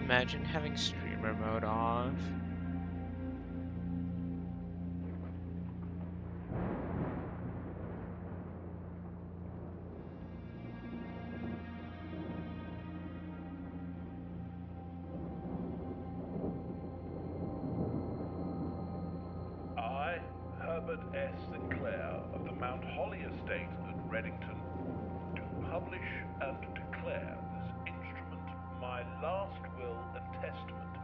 Imagine having streamer mode off. I, Herbert S. Sinclair of the Mount Holly Estate at Reddington, do publish and declare this instrument my last will and testament,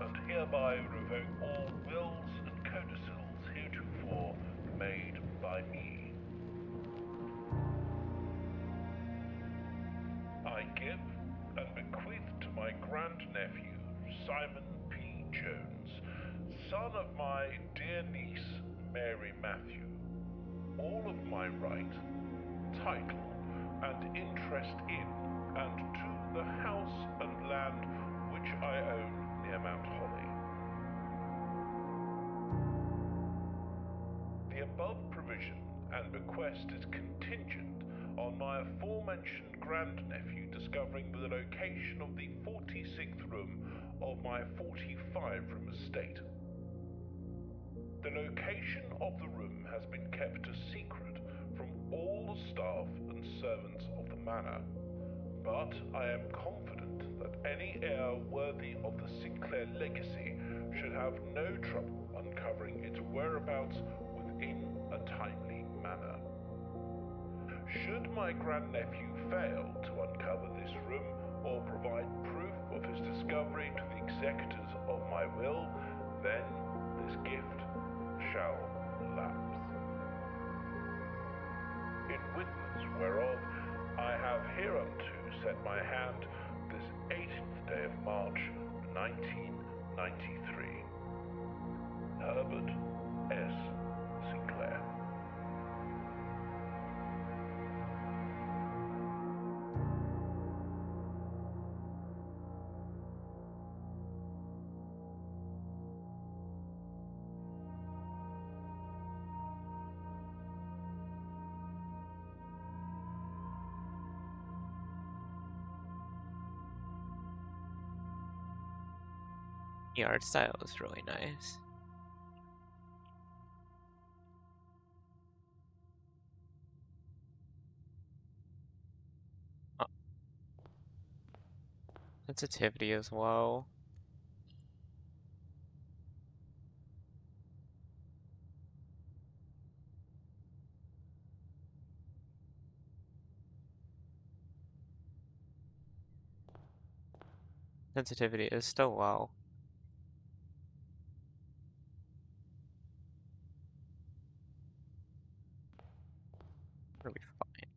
and hereby revoke all wills and codicils heretofore made by me. I give and bequeath to my grandnephew, Simon P. Jones, son of my dear niece, Mary Matthew, all of my right, title, and interest in and to the house and land which I own near Mount Holly. The above provision and bequest is contingent on my aforementioned grandnephew discovering the location of the 46th room of my 45-room estate. The location of the room has been kept a secret from all the staff and servants of the manor, but I am confident that any heir worthy of the Sinclair legacy should have no trouble uncovering its whereabouts within a timely manner. Should my grandnephew fail to uncover this room or provide proof of his discovery to the executors of my will, then this gift shall lapse. In witness whereof I have hereunto set my hand this 18th day of March, 1993. Herbert S. Sinclair. The art style is really nice. Oh. Sensitivity as well. Sensitivity is still low. It'll be fine,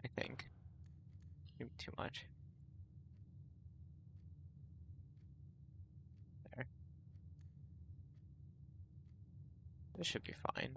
I think. Maybe too much. There. This should be fine.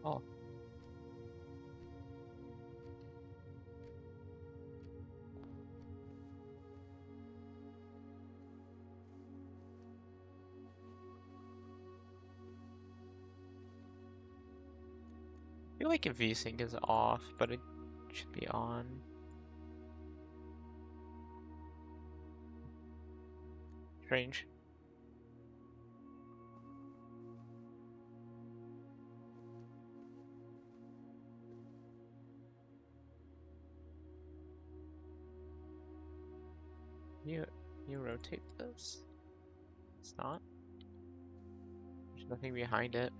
Oh. feel like if VSync is off, but it should be on. Strange. You rotate this? It's not. There's nothing behind it.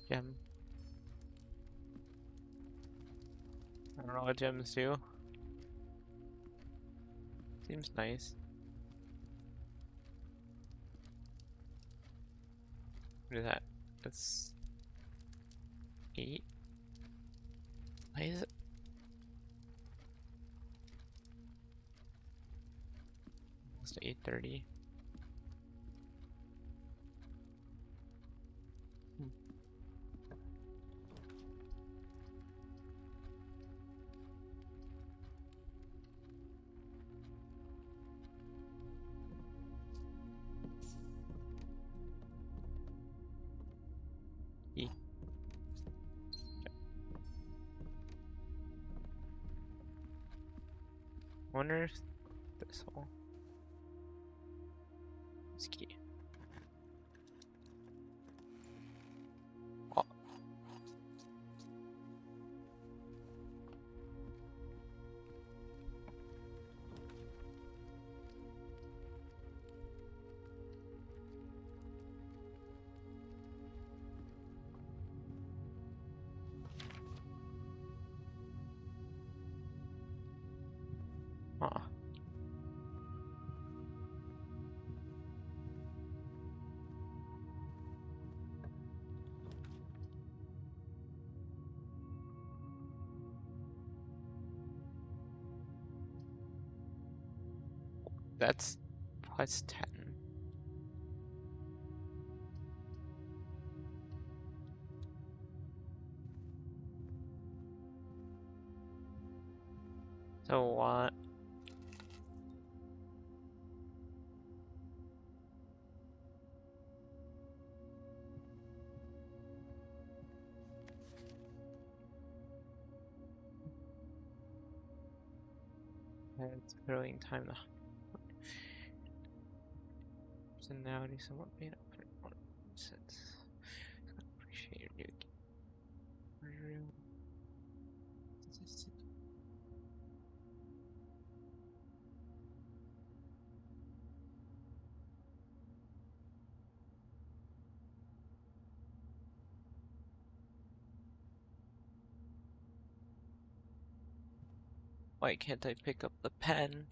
Gem. I don't know what gems do. Seems nice. What is that? That's 8. Why is it? Almost 8:30. E. Wonder if this will. It's key. Oh. Huh. That's plus 10. So what? It's clearly in time to. Personality somewhat made up for one sense. Appreciate your new real statistic. Why can't I pick up the pen?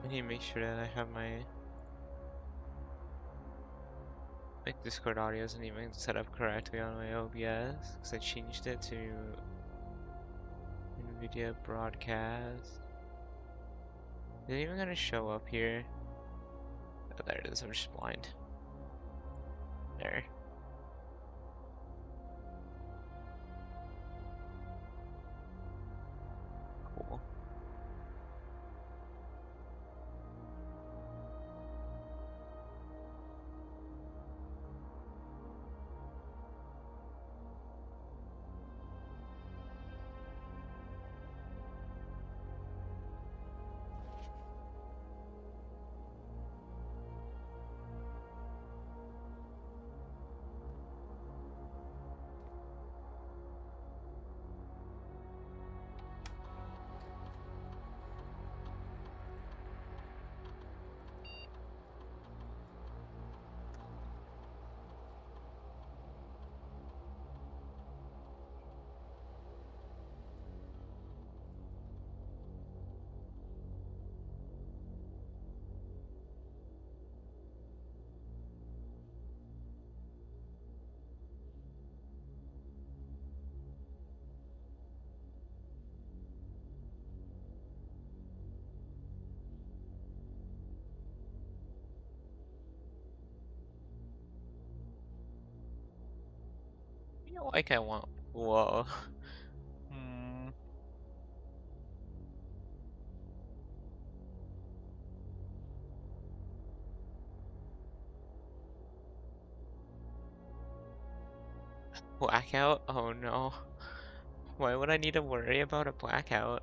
I need to make sure that I have my Discord audio isn't even set up correctly on my OBS because I changed it to NVIDIA broadcast. Is it even gonna show up here? Oh, there it is. I'm just blind. There. Cool. I feel like I want. Whoa. Hmm. Blackout? Oh no. Why would I need to worry about a blackout?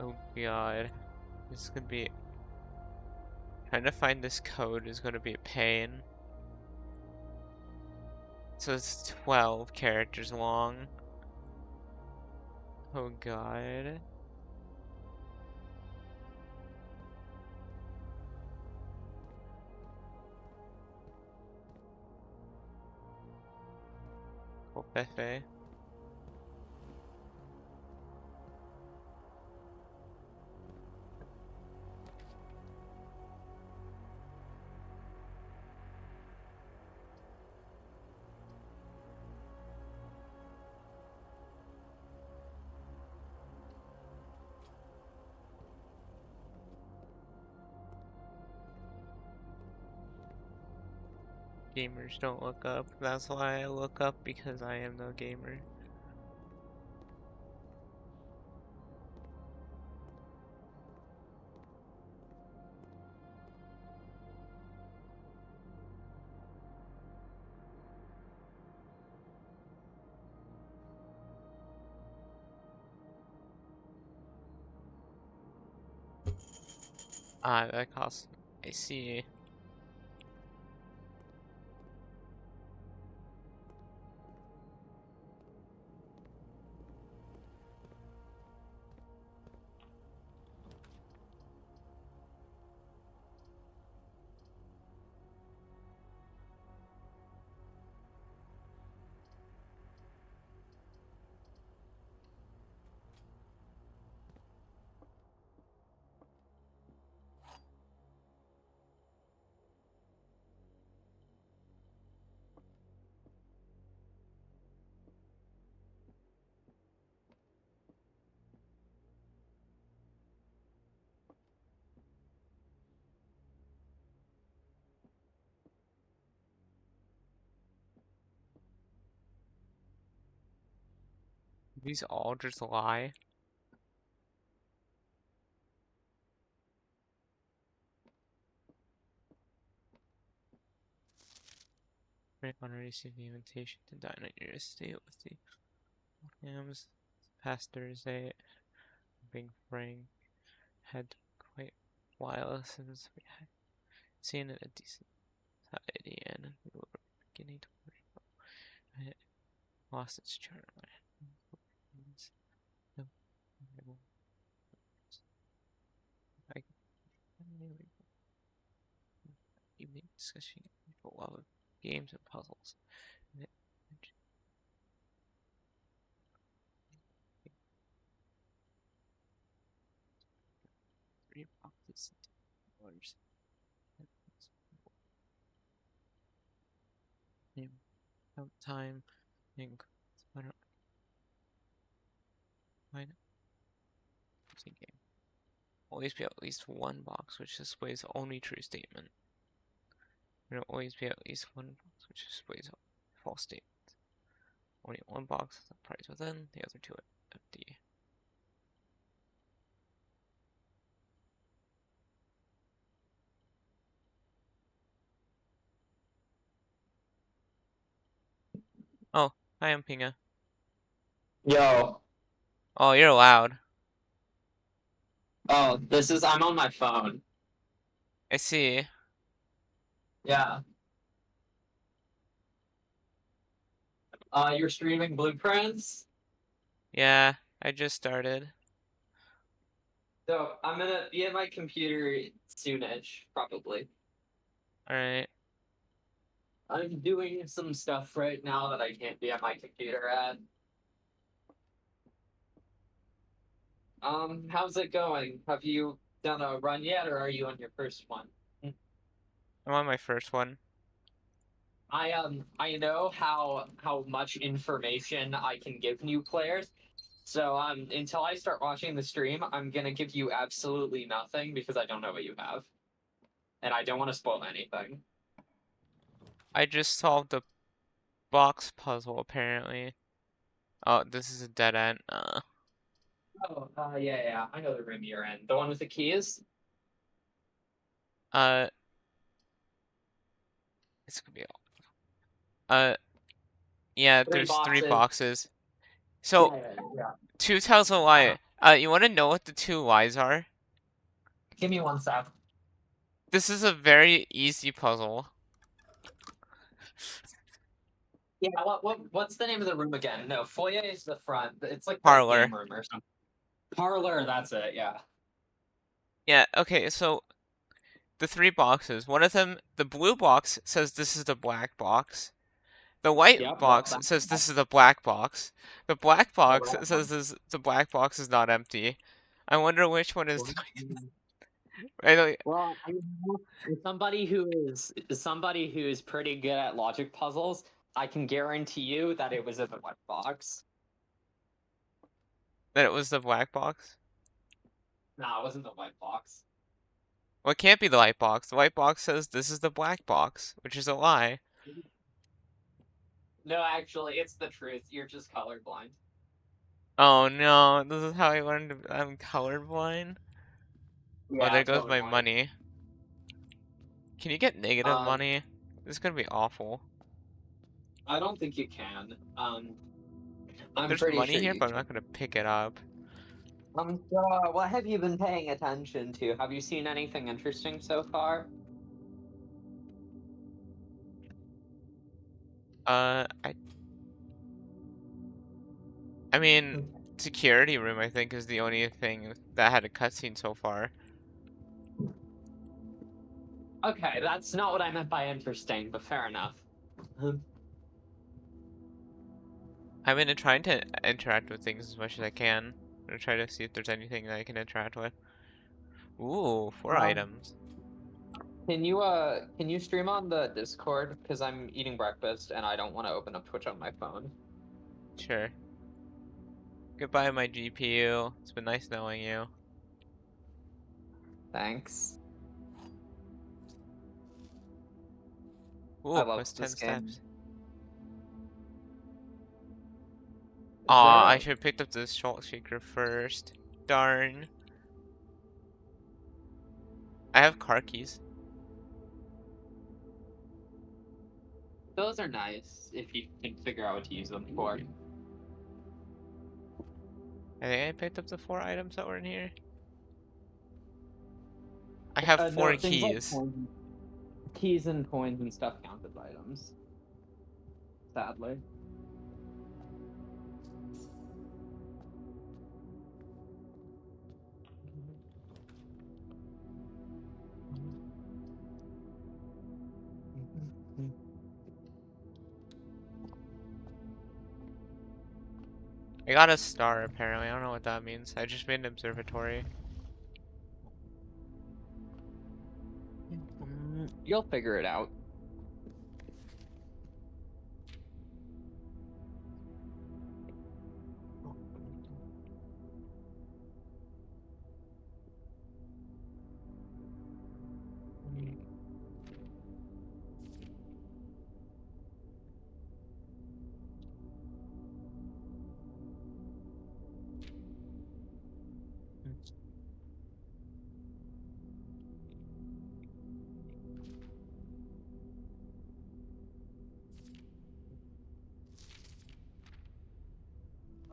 Oh god. This could be. Trying to find this code is gonna be a pain. So it's 12 characters long. Oh god. Cool Pepe. Gamers don't look up. That's why I look up, because I am no gamer. Ah, that costs. I see. These all just lie. Right on receiving the invitation to dine at your estate with the hams past Thursday. Big Frank had quite a while since we had seen it a decent society, and we were beginning to worry about it. Lost its charm. No, evening discussing people love of games and puzzles. And three boxes and $10. And have time and find game. Always be at least one box which displays the only true statement. There will always be at least one box which displays a false statement. Only one box has a prize within, the other two are empty. Oh, hi, I'm Pinga. Yo. Oh, you're loud. Oh, I'm on my phone. I see. Yeah. You're streaming Blueprints? Yeah, I just started. So, I'm gonna be at my computer soonish, probably. Alright. I'm doing some stuff right now that I can't be at my computer at. How's it going? Have you done a run yet, or are you on your first one? I'm on my first one. I know how much information I can give new players. So until I start watching the stream, I'm gonna give you absolutely nothing because I don't know what you have. And I don't want to spoil anything. I just solved the box puzzle, apparently. Oh, this is a dead end. Oh, yeah. I know the room you're in. The one with the keys? Uh, it's gonna be yeah, Three there's three boxes. boxes. So, Yeah. two tells a lie. You wanna know what the two lies are? Give me one sec. This is a very easy puzzle. Yeah, what's the name of the room again? No, foyer is the front. It's like the Parlor. game room or something. Parlor, that's it, yeah. Yeah, okay, so the three boxes. One of them, the blue box says this is the black box. The white Yep, box says this is the black box. The black the box red says one. the black box is not empty. I wonder which one is. I don't. Well, I mean, as somebody who is pretty good at logic puzzles, I can guarantee you that it was in the white box. That it was the black box. No, it wasn't the white box. Well, it can't be the white box. The white box says this is the black box, which is a lie. No, actually, it's the truth. You're just colorblind. Oh no, this is how I learned I'm colorblind. Oh, Yeah, there goes totally my blind. money. Can you get negative money? This is gonna be awful. I don't think you can. I'm There's pretty money sure here, you but I'm can. not gonna pick it up. So, what have you been paying attention to? Have you seen anything interesting so far? Uh, I I mean, security room, I think, is the only thing that had a cutscene so far. Okay, that's not what I meant by interesting, but fair enough. I've been trying to interact with things as much as I can. I'm gonna try to see if there's anything that I can interact with. Ooh, 4 items. Can you stream on the Discord? Because I'm eating breakfast and I don't want to open up Twitch on my phone. Sure. Goodbye, my GPU. It's been nice knowing you. Thanks. I Ooh, love that's this 10 game. steps. Is there Aw, I a... should have picked up the salt shaker first. Darn. I have car keys. Those are nice if you can figure out what to use them for. I think I picked up the 4 items that were in here. I have four No, things like keys. coins, keys and coins and stuff count as items. Sadly. I got a star apparently. I don't know what that means. I just made an observatory. You'll figure it out.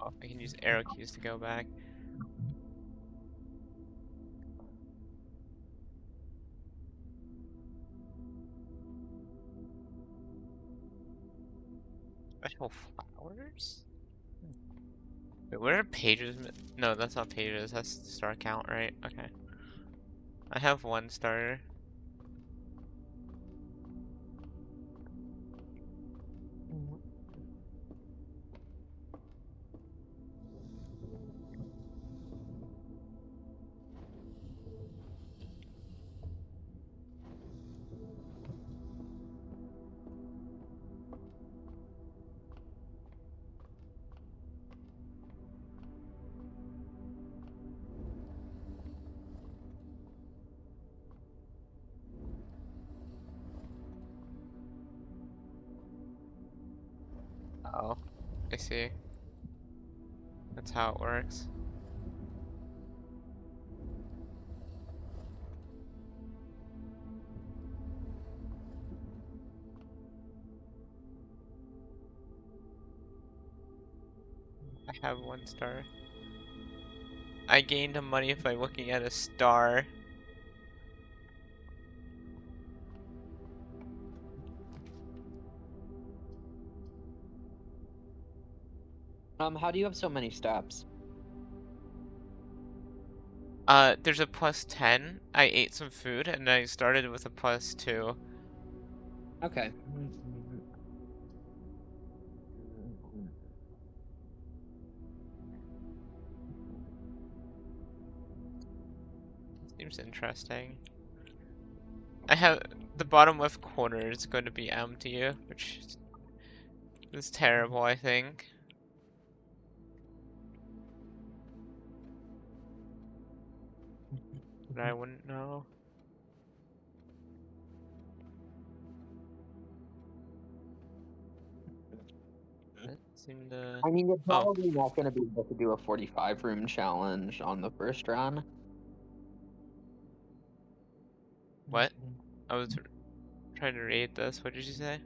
Oh, I can use arrow keys to go back. Special flowers? Wait, what are pages? No, that's not pages. That's the star count, right? Okay. I have one star. Oh, I see. That's how it works. I have one star. I gained money by looking at a star. How do you have so many steps? There's a +10. I ate some food and I started with a +2. Okay. Seems interesting. I have the bottom left corner is going to be empty, which is terrible, I think. But I wouldn't know. That seemed to. I mean, you're Oh, probably not going to be able to do a 45 room challenge on the first run. what? I was trying to read this. What did you say?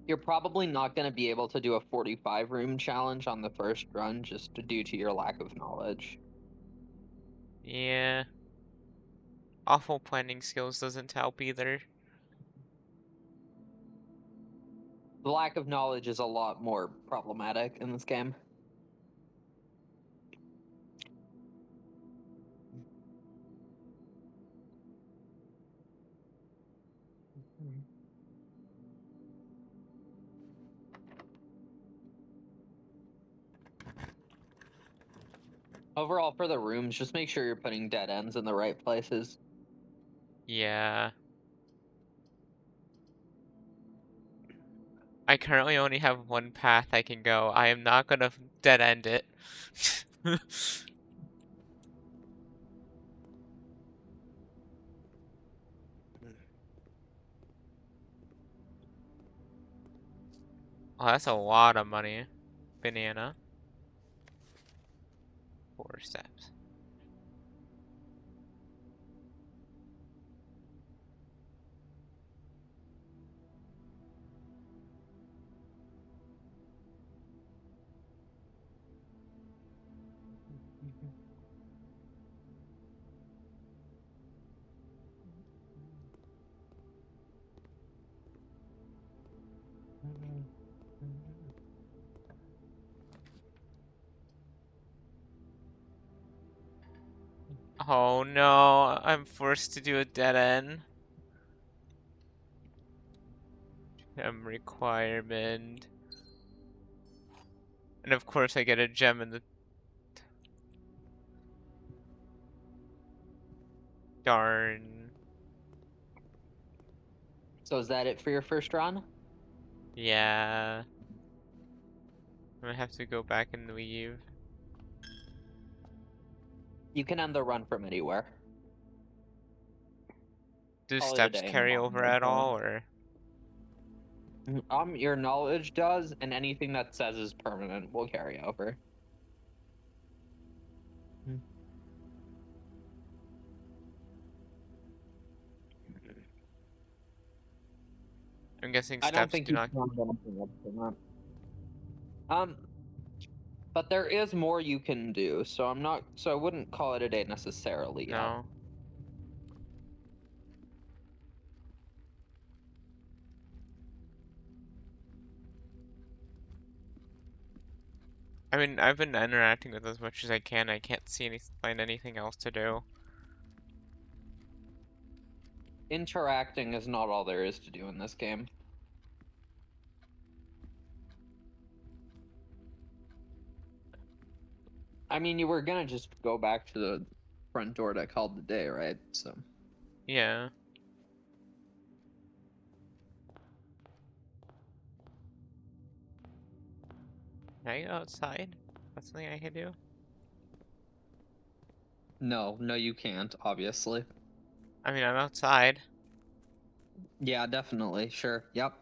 You're probably not going to be able to do a 45 room challenge on the first run just due to your lack of knowledge. Yeah. Awful planning skills doesn't help either. The lack of knowledge is a lot more problematic in this game. Overall, for the rooms, just make sure you're putting dead ends in the right places. Yeah. I currently only have one path I can go. I am not gonna dead end it. Oh, that's a lot of money. Banana. 4 steps. Oh no, I'm forced to do a dead end. Requirement. And of course I get a gem in the darn... So is that it for your first run? Yeah. I'm gonna have to go back and leave. You can end the run from anywhere. Do Call it a steps day in the carry morning, over then at go all, on. or...? Your knowledge does, and anything that says is permanent will carry over. I'm guessing I don't steps think do you not... can do anything else than that. But there is more you can do, so I wouldn't call it a day necessarily yet. No. I mean, I've been interacting with as much as I can. I can't find anything else to do. Interacting is not all there is to do in this game. I mean, you were gonna just go back to the front door that called the day, right? So Yeah. Can I go outside? That's something I can do? no, you can't, obviously. I mean, I'm outside. Yeah, definitely, sure, yep.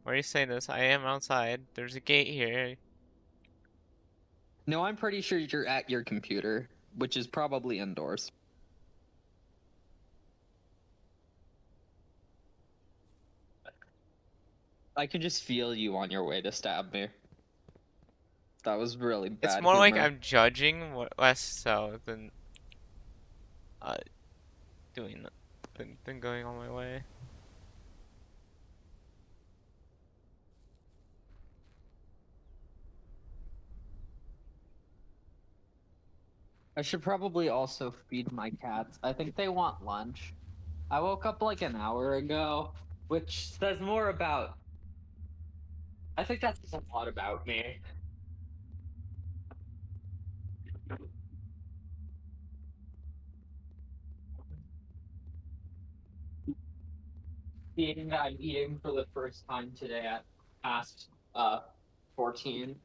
Why are you saying this? I am outside. There's a gate here. No, I'm pretty sure you're at your computer, which is probably indoors. I can just feel you on your way to stab me. That was really It's bad more like humor. I'm judging less so than uh doing than going on my way. I should probably also feed my cats. I think they want lunch. I woke up like an hour ago, which says more about. I think that says a lot about me. Being that I'm eating for the first time today at past 14.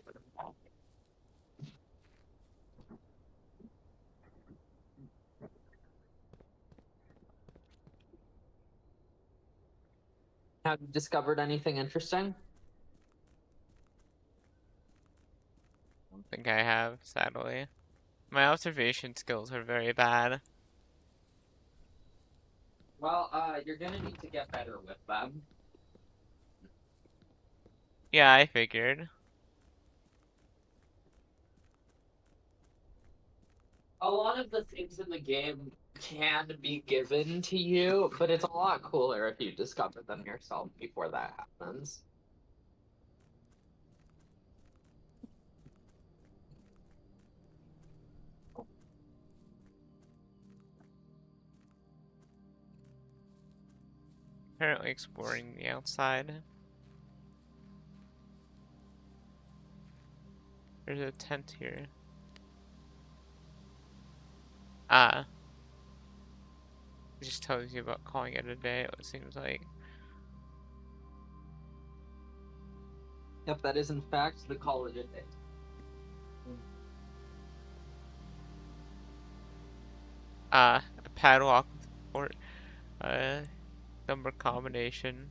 Have you discovered anything interesting? I don't think I have, sadly. My observation skills are very bad. Well, you're gonna need to get better with them. Yeah, I figured. A lot of the things in the game can be given to you, but it's a lot cooler if you discover them yourself before that happens. Apparently exploring the outside. There's a tent here. Ah. It just tells you about calling it a day, it seems like. Yep, that is in fact the call it a day. A padlock or number combination.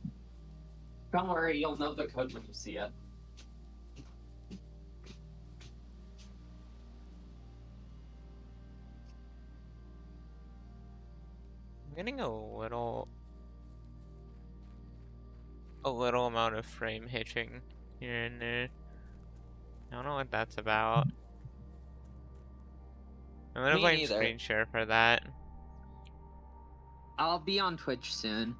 Don't worry, you'll know the code when you see it. I'm getting a little amount of frame hitching here and there. I don't know what that's about. I'm gonna Me blame neither. screen share for that. I'll be on Twitch soon.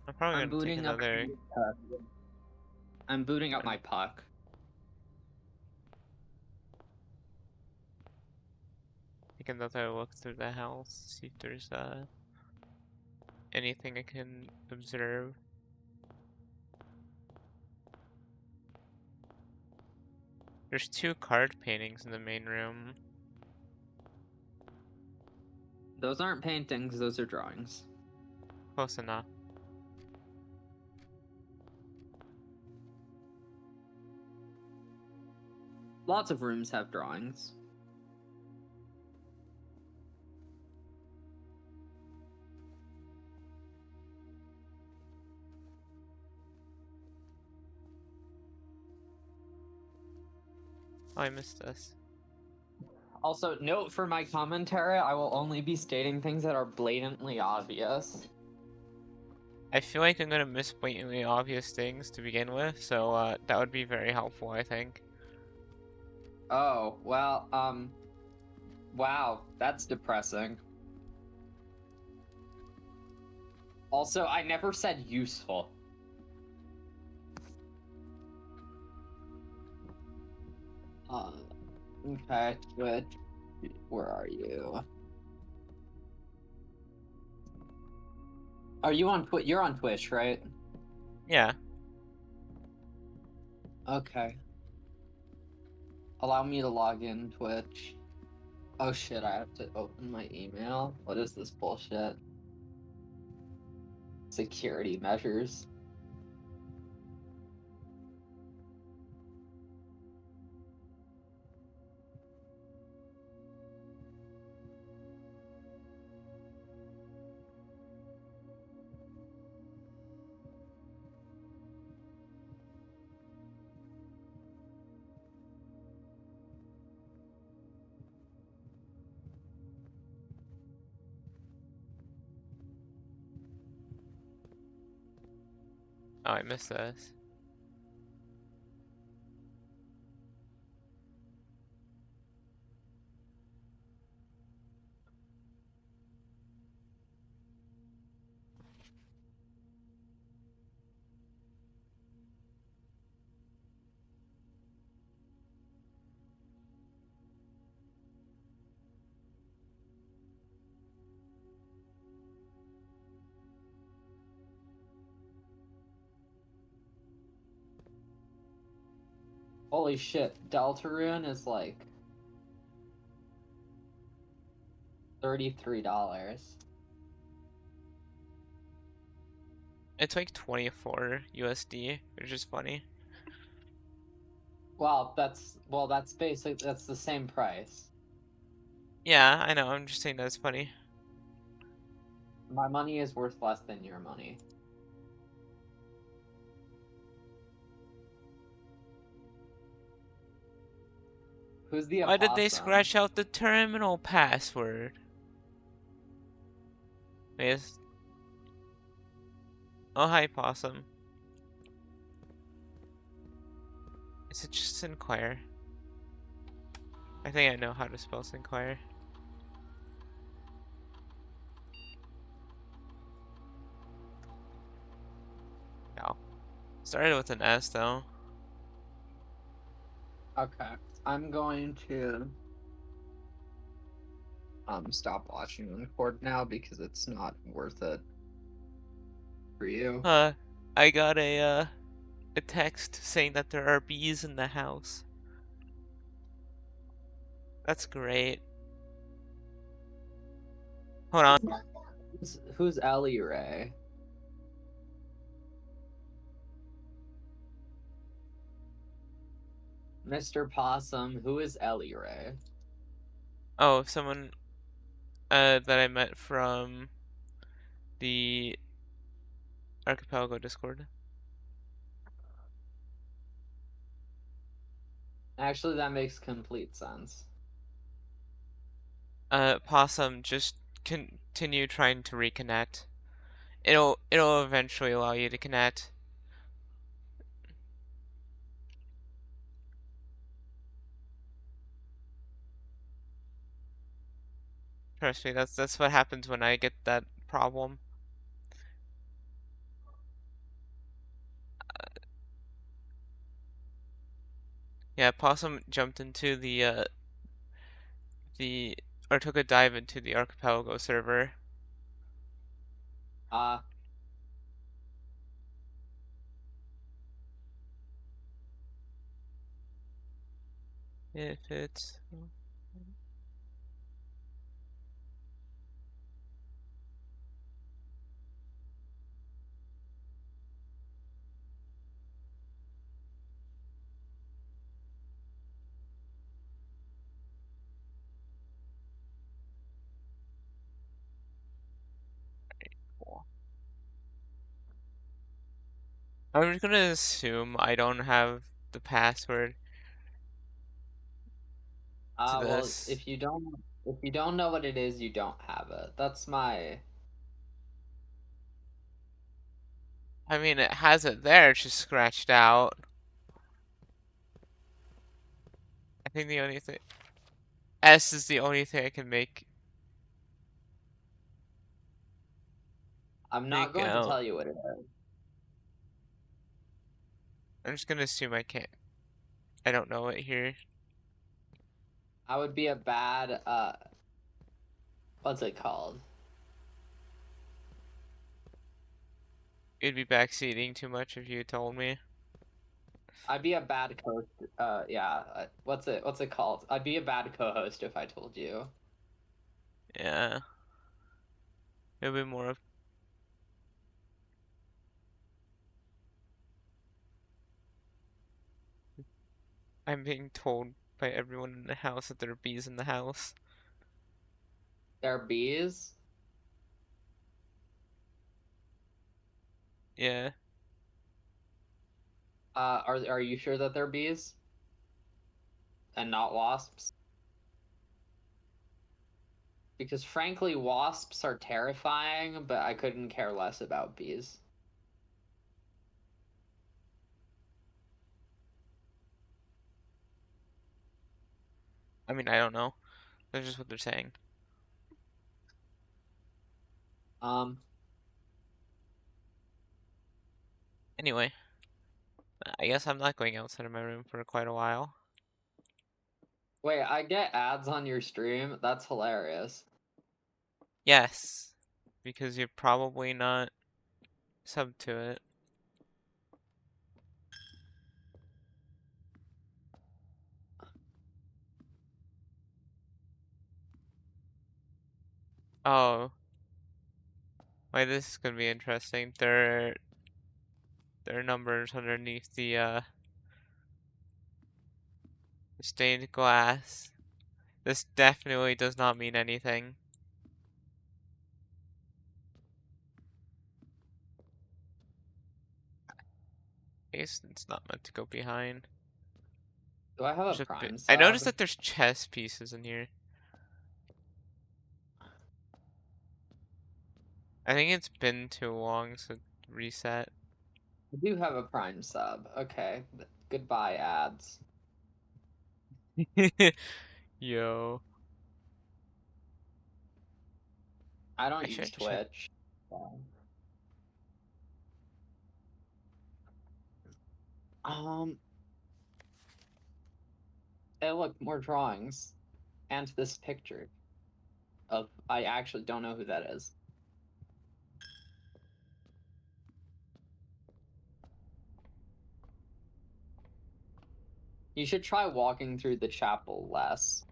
I'm probably I'm gonna take booting up. another. I'm booting up my puck. Take another look through the house, see if there's anything I can observe. There's 2 card paintings in the main room. Those aren't paintings, those are drawings. Close enough. Lots of rooms have drawings. Oh, I missed this. Also, note for my commentary, I will only be stating things that are blatantly obvious. I feel like I'm gonna miss blatantly obvious things to begin with, so that would be very helpful, I think. Oh, well, wow, that's depressing. Also, I never said useful. Okay, good. Where are you? Are you on Twitch? You're on Twitch, right? Yeah. Okay. Allow me to log in Twitch. Oh shit, I have to open my email? What is this bullshit? Security measures. Oh, I missed this. Holy shit, Deltarune is like $33. It's like 24 USD, which is funny. Well, that's basically that's the same price. Yeah, I know, I'm just saying that's funny. My money is worth less than your money. Who's the Why did they opossum? scratch out the terminal password? Yes. Oh, hi, Possum. Is it just Sinclair? I think I know how to spell Sinclair. No. Started with an S, though. Okay, I'm going to stop watching and record now because it's not worth it for you. I got a text saying that there are bees in the house. That's great. Hold on. Who's Ellie Ray? Mr. Possum, who is Ellie Ray? Oh, someone that I met from the Archipelago Discord. Actually, that makes complete sense. Possum, just continue trying to reconnect. It'll eventually allow you to connect. Trust me, that's what happens when I get that problem. Yeah, Possum jumped into the or took a dive into the Archipelago server. Ah, if it's cool. I'm just gonna assume I don't have the password to Well, this. if you don't know what it is, you don't have it. That's my. I mean, it has it there, it's just scratched out. I think the only thing S is the only thing I can I'm not make going to out. tell you what it is. I'm just gonna assume I can't. I don't know it here. I would be a bad what's it called? It'd be backseating too much if you told me. I'd be a bad co yeah, what's it called? I'd be a bad co-host if I told you. Yeah. It'd be more of I'm being told by everyone in the house that there are bees in the house. There are bees. Yeah. Are you sure that they're bees and not wasps? Because frankly, wasps are terrifying, but I couldn't care less about bees. I mean, I don't know. That's just what they're saying. Um, Anyway, I guess I'm not going outside of my room for quite a while. Wait, I get ads on your stream? That's hilarious. Yes. Because you're probably not sub to it. Oh. Wait, this is gonna be interesting. There are numbers underneath the stained glass. This definitely does not mean anything. I guess it's not meant to go behind. Do I have a There's a bit. Prime I noticed sub? that there's chess pieces in here. I think it's been too long, so reset. I do have a Prime sub. Okay. Goodbye, ads. Yo, I I don't use should check. Twitch. So. Um, hey, look, more drawings. And this picture of. I actually don't know who that is. You should try walking through the chapel less.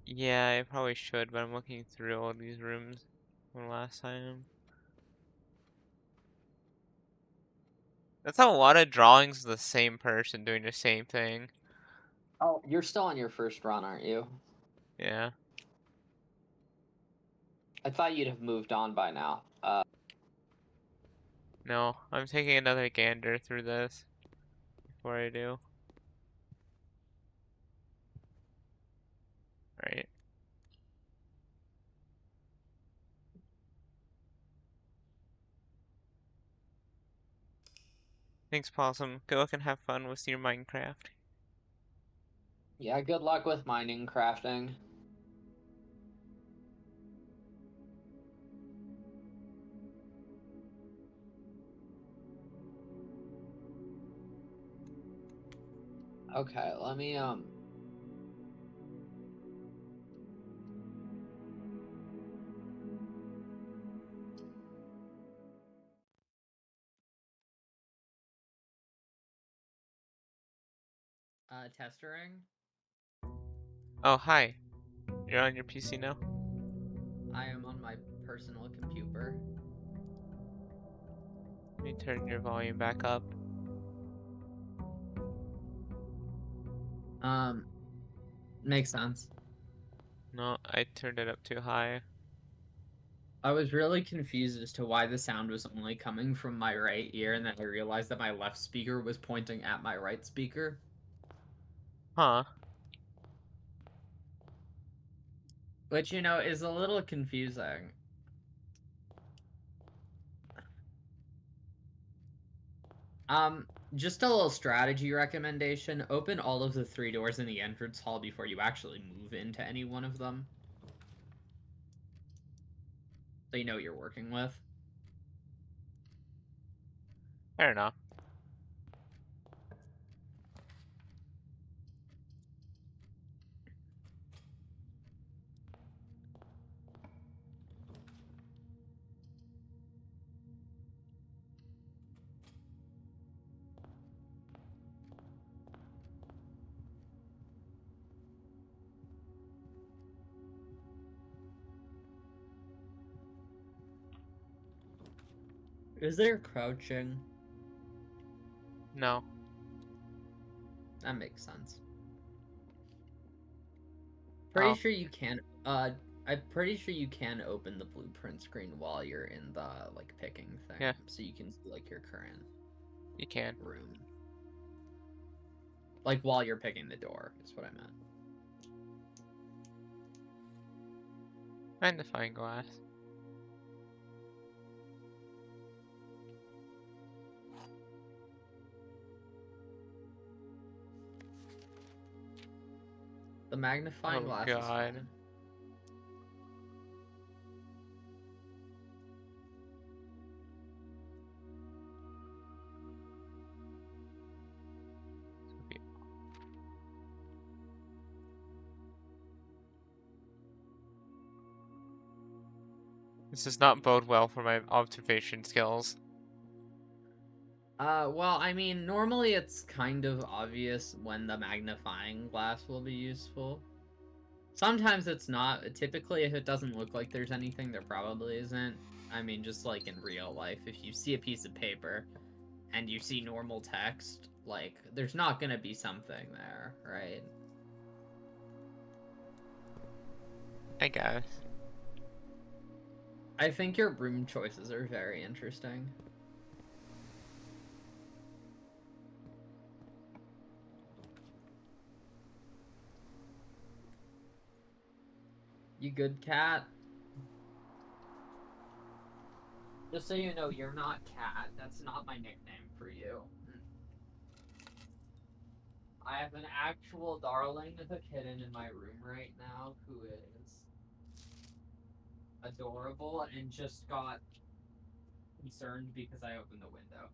Yeah, I probably should, but I'm looking through all these rooms from last time. That's a lot of drawings of the same person doing the same thing. Oh, you're still on your first run, aren't you? Yeah. I thought you'd have moved on by now. No, I'm taking another gander through this before I do. Right. Thanks, Possum. Good luck and have fun with your Minecraft. Yeah, good luck with mining crafting. Okay, let me testering. Oh, hi. You're on your PC now? I am on my personal computer. Let me turn your volume back up. Makes sense. No, I turned it up too high. I was really confused as to why the sound was only coming from my right ear, and then I realized that my left speaker was pointing at my right speaker. Huh. Which, you know, is a little confusing. Just a little strategy recommendation. Open all of the 3 doors in the entrance hall before you actually move into any one of them. So you know what you're working with. Fair enough. Is there crouching? No. That makes sense. Pretty sure you can. I'm pretty sure you can open the blueprint screen while you're in the like picking thing, Yeah. so you can see like your current You can. room. Like while you're picking the door is what I meant. Magnifying glass. The magnifying Oh glass is god. fine. This does not bode well for my observation skills. Well, I mean, normally it's kind of obvious when the magnifying glass will be useful. Sometimes it's not. Typically, if it doesn't look like there's anything, there probably isn't. I mean, just like in real life, if you see a piece of paper and you see normal text, like, there's not gonna be something there, right? I guess. I think your room choices are very interesting. You good, cat? Just so you know, you're not cat. That's not my nickname for you. I have an actual darling of a kitten in my room right now who is adorable and just got concerned because I opened the window.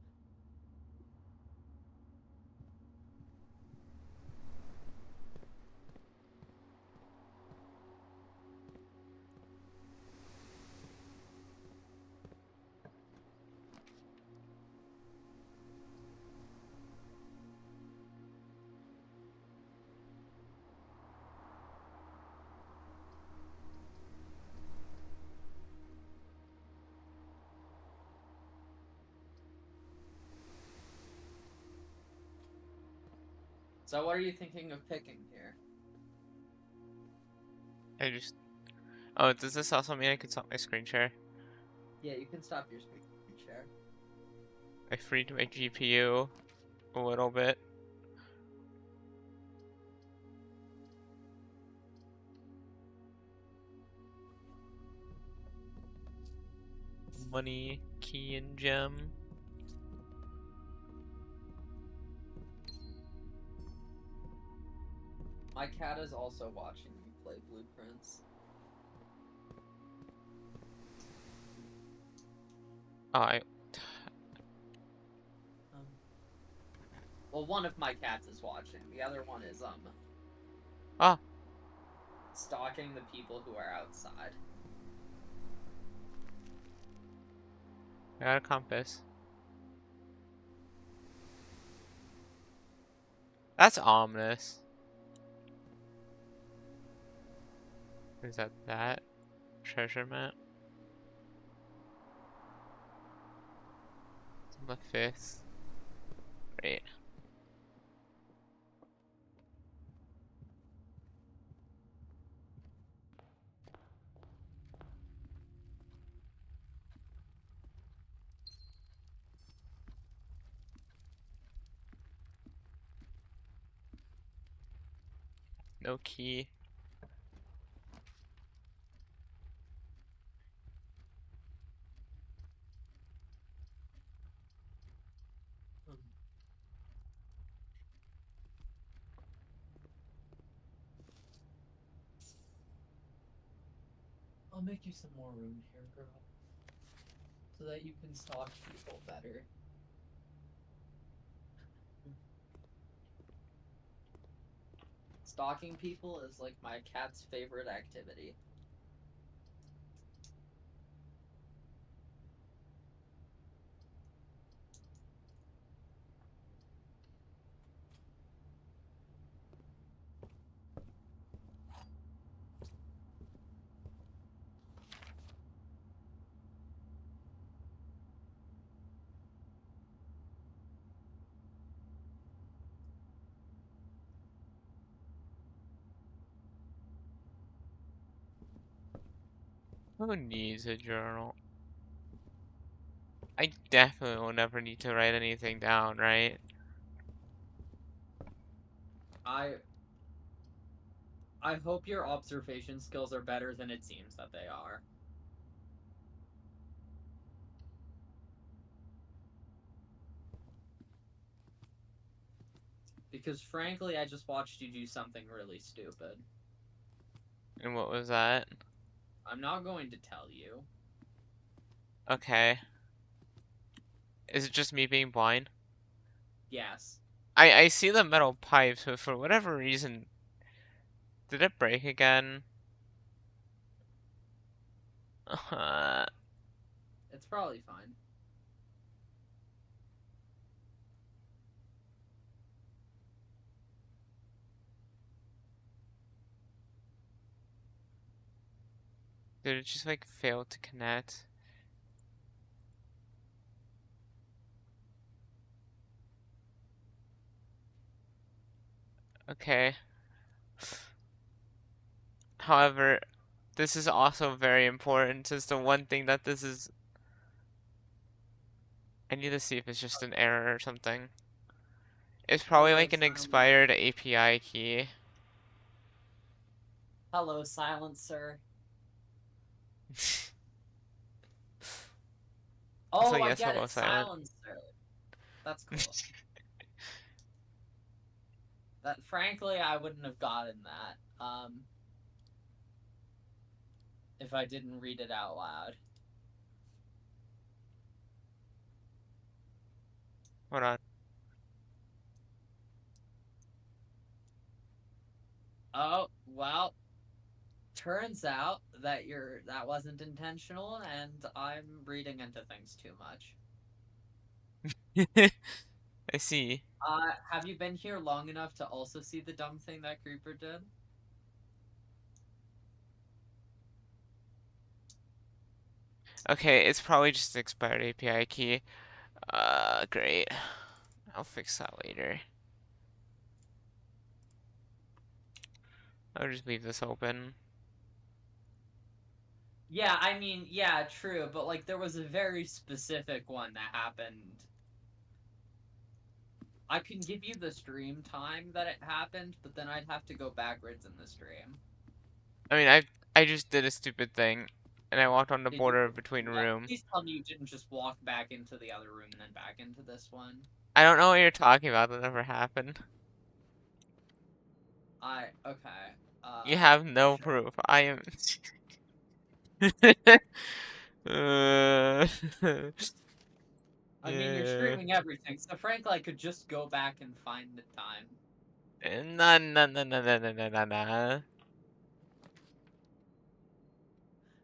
So what are you thinking of picking here? I just... Oh, does this also mean I can stop my screen share? Yeah, you can stop your screen share. I freed my GPU a little bit. Money, key, and gem. My cat is also watching me play Blueprints. Oh, I... Well, one of my cats is watching. The other one is Ah, stalking the people who are outside. I got a compass. That's ominous. Is that treasure map? It's on the 5th. Great. No key. I'll make you some more room here, girl, so that you can stalk people better. Stalking people is like my cat's favorite activity. Who needs a journal? I definitely will never need to write anything down, right? I hope your observation skills are better than it seems that they are. Because frankly, I just watched you do something really stupid. And what was that? I'm not going to tell you. Okay. Is it just me being blind? Yes. I see the metal pipes, but for whatever reason, did it break again? It's probably fine. Did it just like fail to connect? Okay. However, this is also very important. It's the one thing that this is. I need to see if it's just an error or something. It's probably Hello, like an expired API key. Hello, silencer. So Oh, I yes, get hello, it, silent. silencer. That's cool. That frankly, I wouldn't have gotten that. If I didn't read it out loud. Hold on. Oh, well, turns out that that wasn't intentional and I'm reading into things too much. I see. Have you been here long enough to also see the dumb thing that Creeper did? Okay, it's probably just an expired API key. Great. I'll fix that later. I'll just leave this open. Yeah, I mean, yeah, true, but like there was a very specific one that happened. I can give you the stream time that it happened, but then I'd have to go backwards in the stream. I mean, I just did a stupid thing, and I walked on the Did you? border between What? room. Please tell me you didn't just walk back into the other room and then back into this one. I don't know what you're talking about. That never happened. Okay. You have no Sure. proof. I am. uh, I mean, you're yeah. streaming everything, so frankly, I could just go back and find the time. Nah, nah, nah, nah, nah, nah, nah, nah.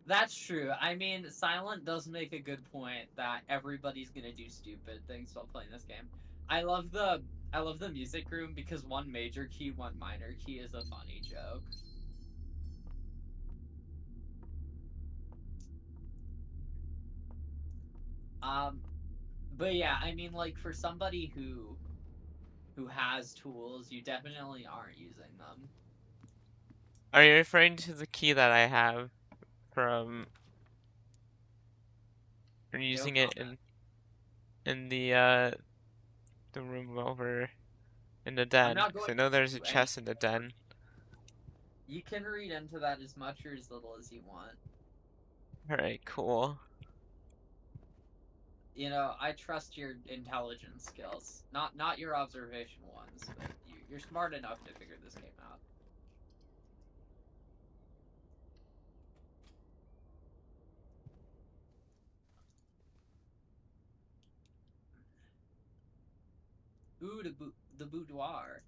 That's true. I mean, Silent does make a good point that everybody's gonna do stupid things while playing this game. I love I love the music room because one major key, one minor key is a funny joke. But yeah, I mean, like for somebody who has tools, you definitely aren't using them. Are you referring to the key that I have from No using it comment. in the room over in the I'm den? not Because going I know to there's a do any chest in the more. den. You can read into that as much or as little as you want. Alright, cool. You know, I trust your intelligence skills, not your observation ones, but you're smart enough to figure this game out. Ooh, the boudoir.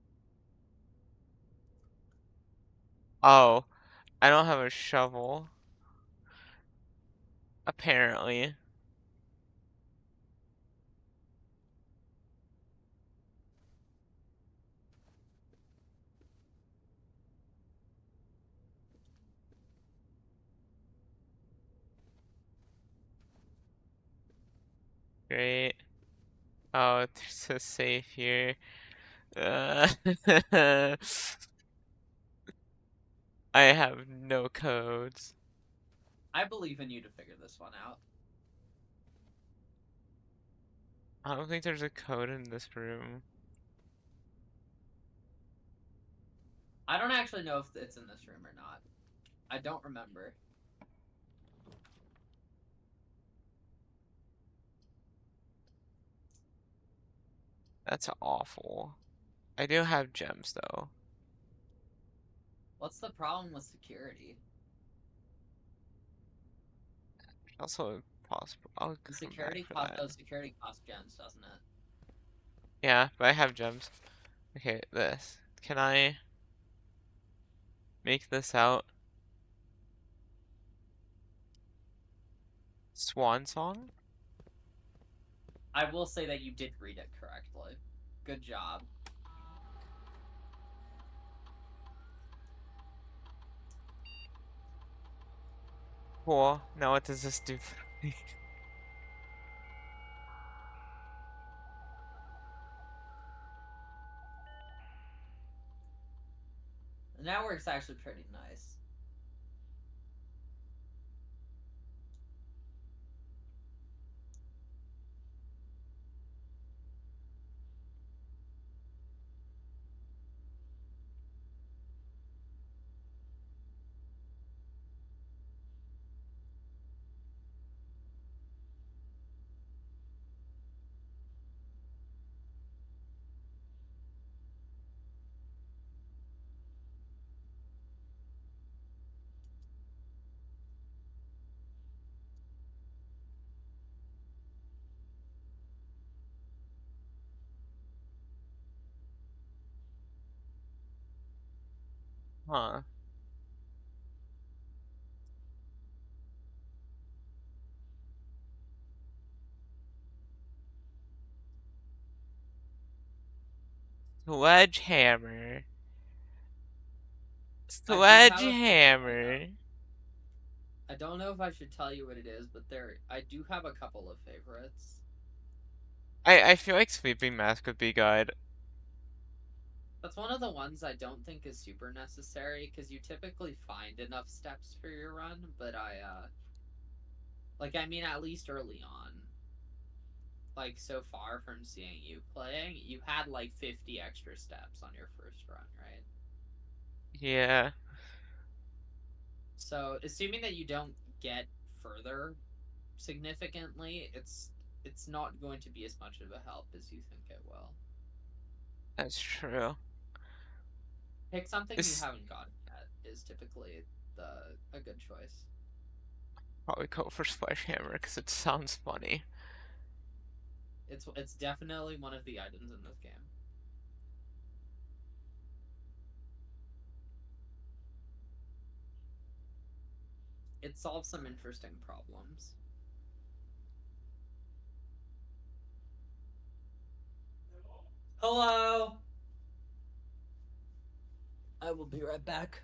Oh, I don't have a shovel. Apparently. Great. Oh, there's a safe here. Uh, I have no codes. I believe in you to figure this one out. I don't think there's a code in this room. I don't actually know if it's in this room or not. I don't remember. That's awful. I do have gems though. What's the problem with security? Also impossible. I'll The come back security for cost that. oh, security cost gems, doesn't it? Yeah, but I have gems. Okay, this. Can I make this out? Swan song? I will say that you did read it correctly. Good job. Cool. Now what does this do for me? The network's actually pretty nice. Huh. Sledgehammer. I do have a Sledgehammer. I don't know if I should tell you what it is, but I do have a couple of favorites. I feel like Sleeping Mask would be good. That's one of the ones I don't think is super necessary because you typically find enough steps for your run, but I mean at least early on. Like so far from seeing you playing, you had like 50 extra steps on your first run, right? Yeah, So, assuming that you don't get further significantly, it's not going to be as much of a help as you think it will. that's true. Pick something you This haven't gotten yet is typically a good choice. probably go for Sledgehammer because it sounds funny. It's definitely one of the items in this game. It solves some interesting problems. Hello. I will be right back.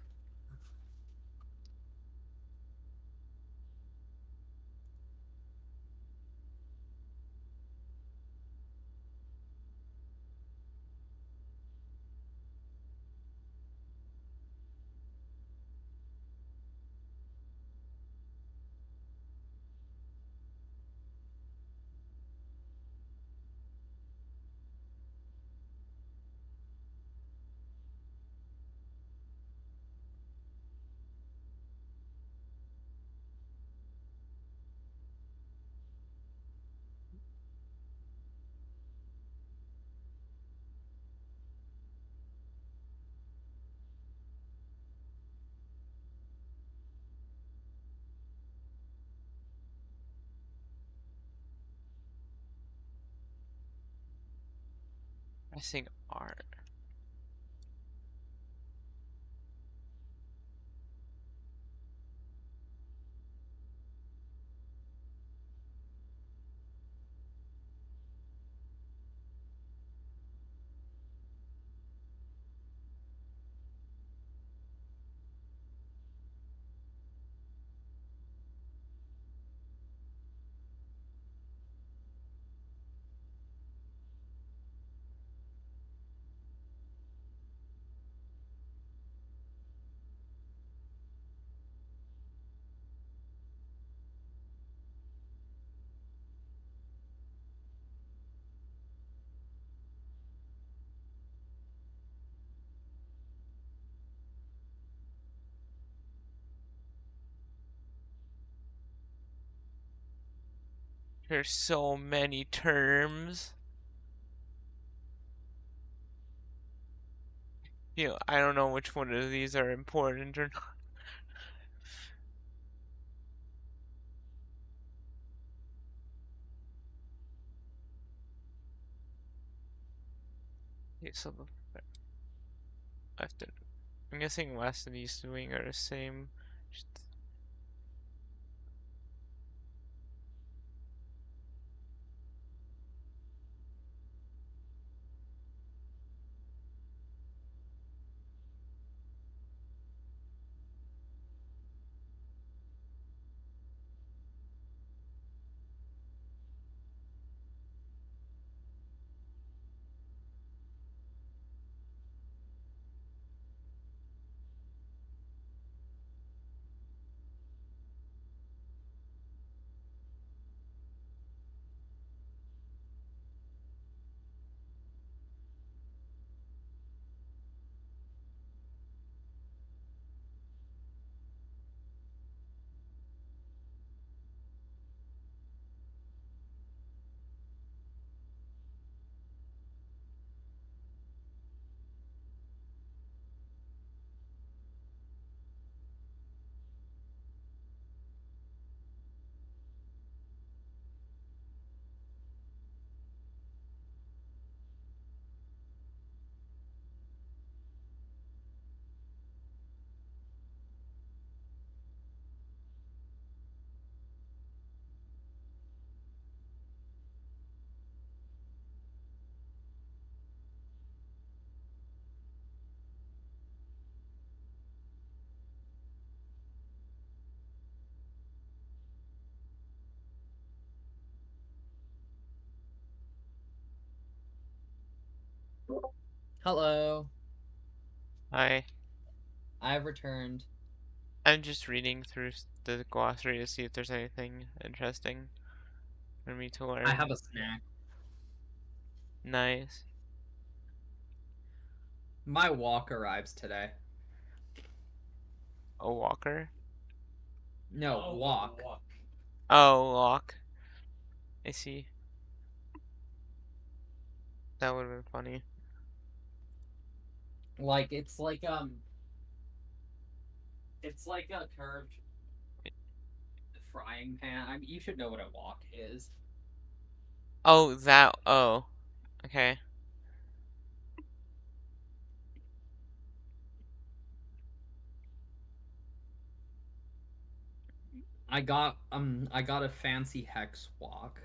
Pressing R. There's so many terms. I don't know which one of these are important or not. Okay, so the left and I'm guessing west and east wing are the same. Hello. I I've returned. I'm just reading through the glossary to see if there's anything interesting for me to I learn. have a snack. Nice. My walk arrives today. A walker? No, walk. Oh, lock. I see. That would have been funny. Like it's like a curved frying pan. I mean, you should know what a wok is. Oh, that. Oh, okay. I got a fancy hex wok.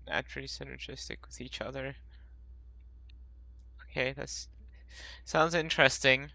Naturally synergistic with each other. Okay, that's sounds interesting.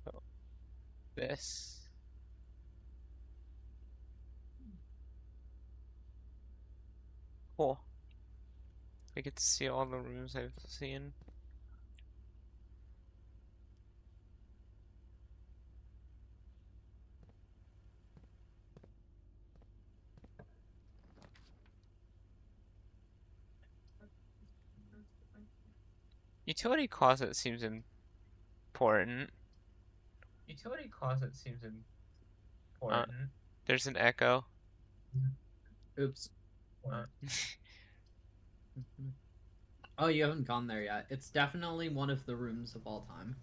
So this. Cool. I get to see all the rooms I've seen. Utility closet seems important. Utility closet seems Uh, important. there's an echo. Oops. What? Oh, you haven't gone there yet. It's definitely one of the rooms of all time.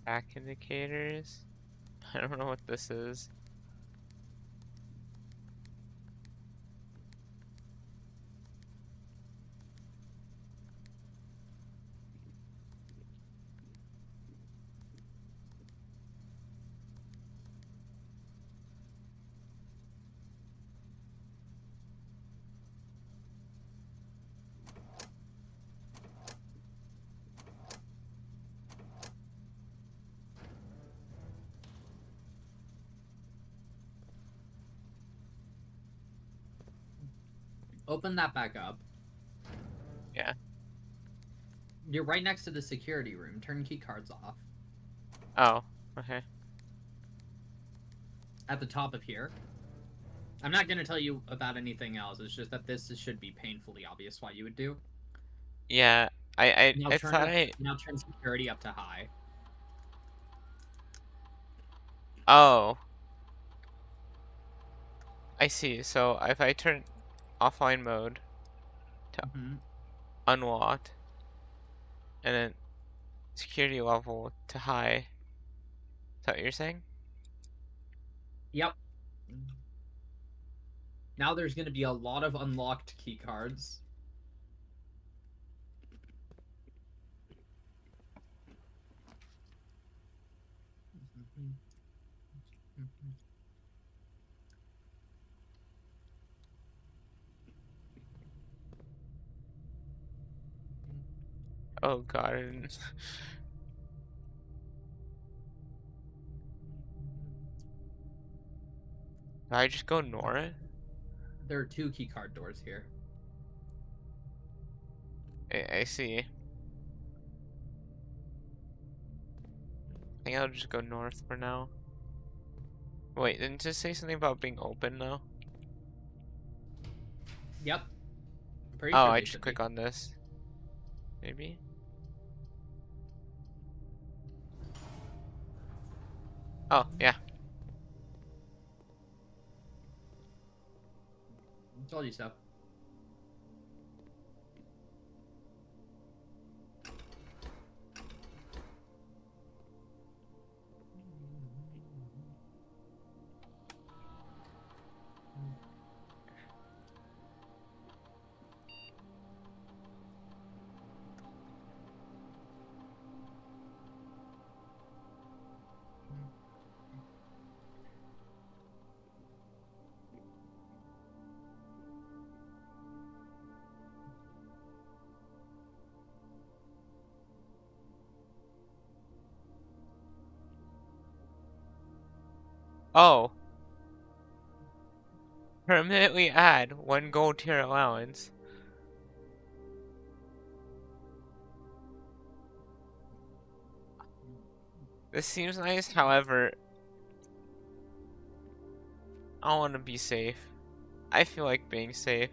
Back indicators. I don't know what this is. Open that back up. Yeah. You're right next to the security room. Turn key cards off. Oh, okay. At the top of here. I'm not going to tell you about anything else. It's just that this should be painfully obvious what you would do. Yeah, I Now I turn thought I now turn security up to high. oh, I see. So if I turn offline mode to Mm-hmm. unlocked and then security level to high, is that what you're saying? Yep. Now there's going to be a lot of unlocked key cards. Oh god. I didn't- Did I just go north? There are 2 key card doors here. I see. I think I'll just go north for now. Wait, didn't it just say something about being open now? Yep. I'm pretty Oh, sure I they just should be. click on this. Maybe? Oh, yeah. Told you so. Oh. Permanently add 1 gold tier allowance. This seems nice, however, I want to be safe. I feel like being safe.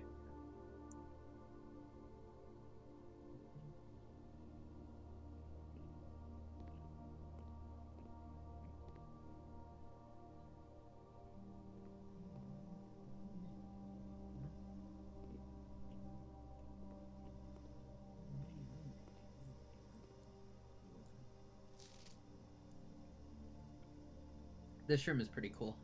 This room is pretty cool.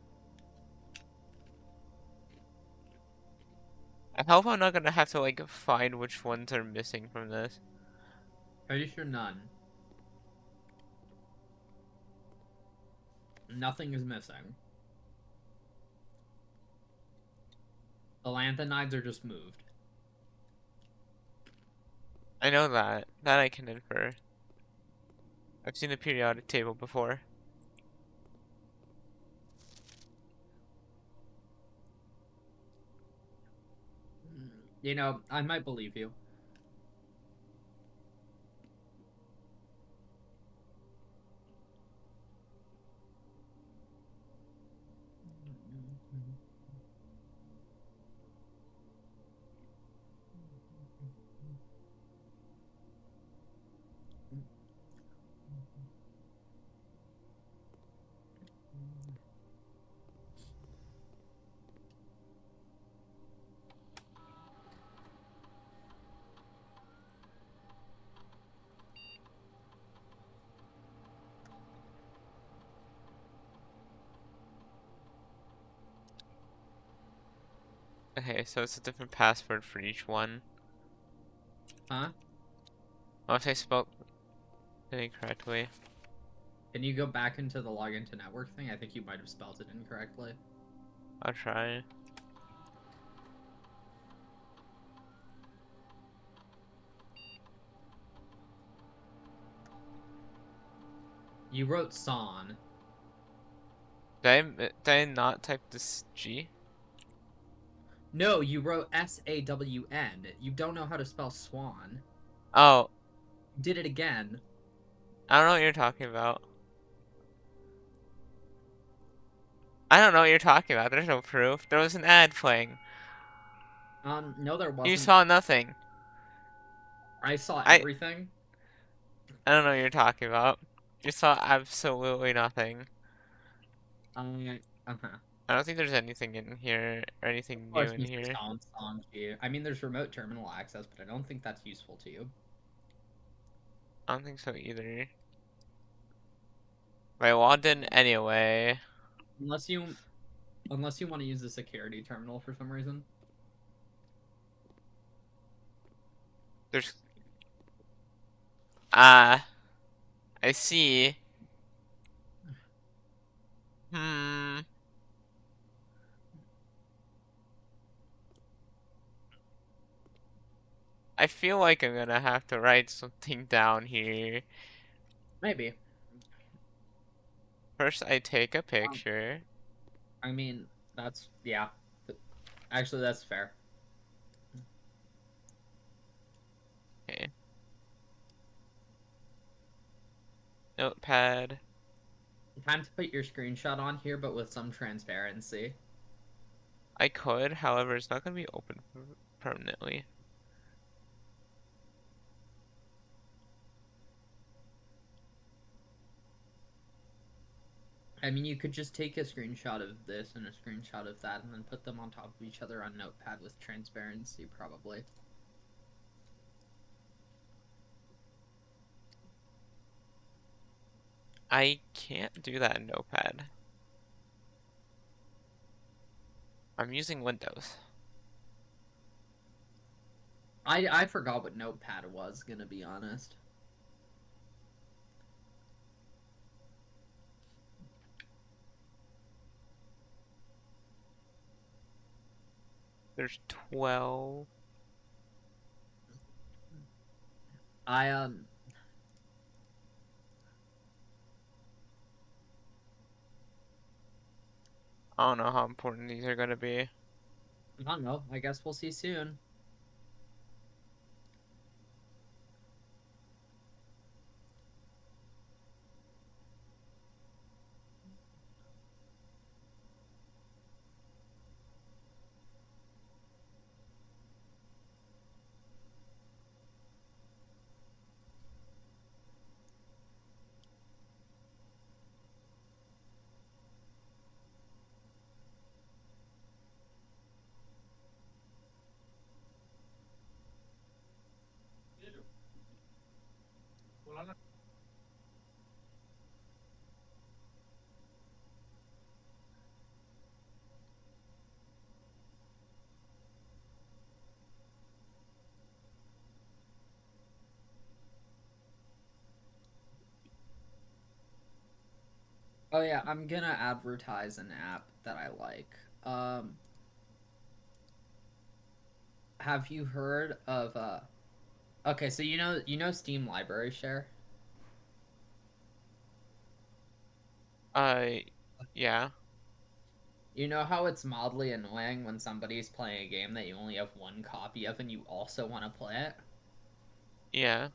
I hope I'm not gonna have to like find which ones are missing from this. Pretty sure none. Nothing is missing. The lanthanides are just moved. I know that. That I can infer. I've seen the periodic table before. You know, I might believe you. Okay, so it's a different password for each one. Huh? Oh, if I spelled it incorrectly. Can you go back into the login to network thing? I think you might have spelled it incorrectly. I'll try. You wrote Son. Did I not type this G? No, you wrote S-A-W-N. You don't know how to spell swan. Oh, You did it again. I don't know what you're talking about. I don't know what you're talking about. There's no proof. There was an ad playing. No, there You wasn't. saw nothing. I saw I everything. I don't know what you're talking about. You saw absolutely nothing. Uh-huh. I don't think there's anything in here or anything Of new course in you see here. Song Song to you. I mean, there's remote terminal access, but I don't think that's useful to you. I don't think so either. But I logged in anyway. Unless you want to use the security terminal for some reason. There's ah, I see. Hmm. I feel like I'm gonna have to write something down here. Maybe. First, I take a Um, picture. I mean, that's yeah. Actually, that's fair. Okay. Notepad. Time to put your screenshot on here, but with some transparency. I could, however, it's not gonna be open permanently. I mean, you could just take a screenshot of this and a screenshot of that, and then put them on top of each other on Notepad with transparency, probably. I can't do that in Notepad. I'm using Windows. I forgot what Notepad was, gonna be honest. There's 12. I I don't know how important these are gonna be. I don't know. I guess we'll see soon. Oh yeah, I'm gonna advertise an app that I like. Have you heard of Okay, so you know Steam Library Share? Yeah, You know how it's mildly annoying when somebody's playing a game that you only have one copy of and you also want to play it? yeah.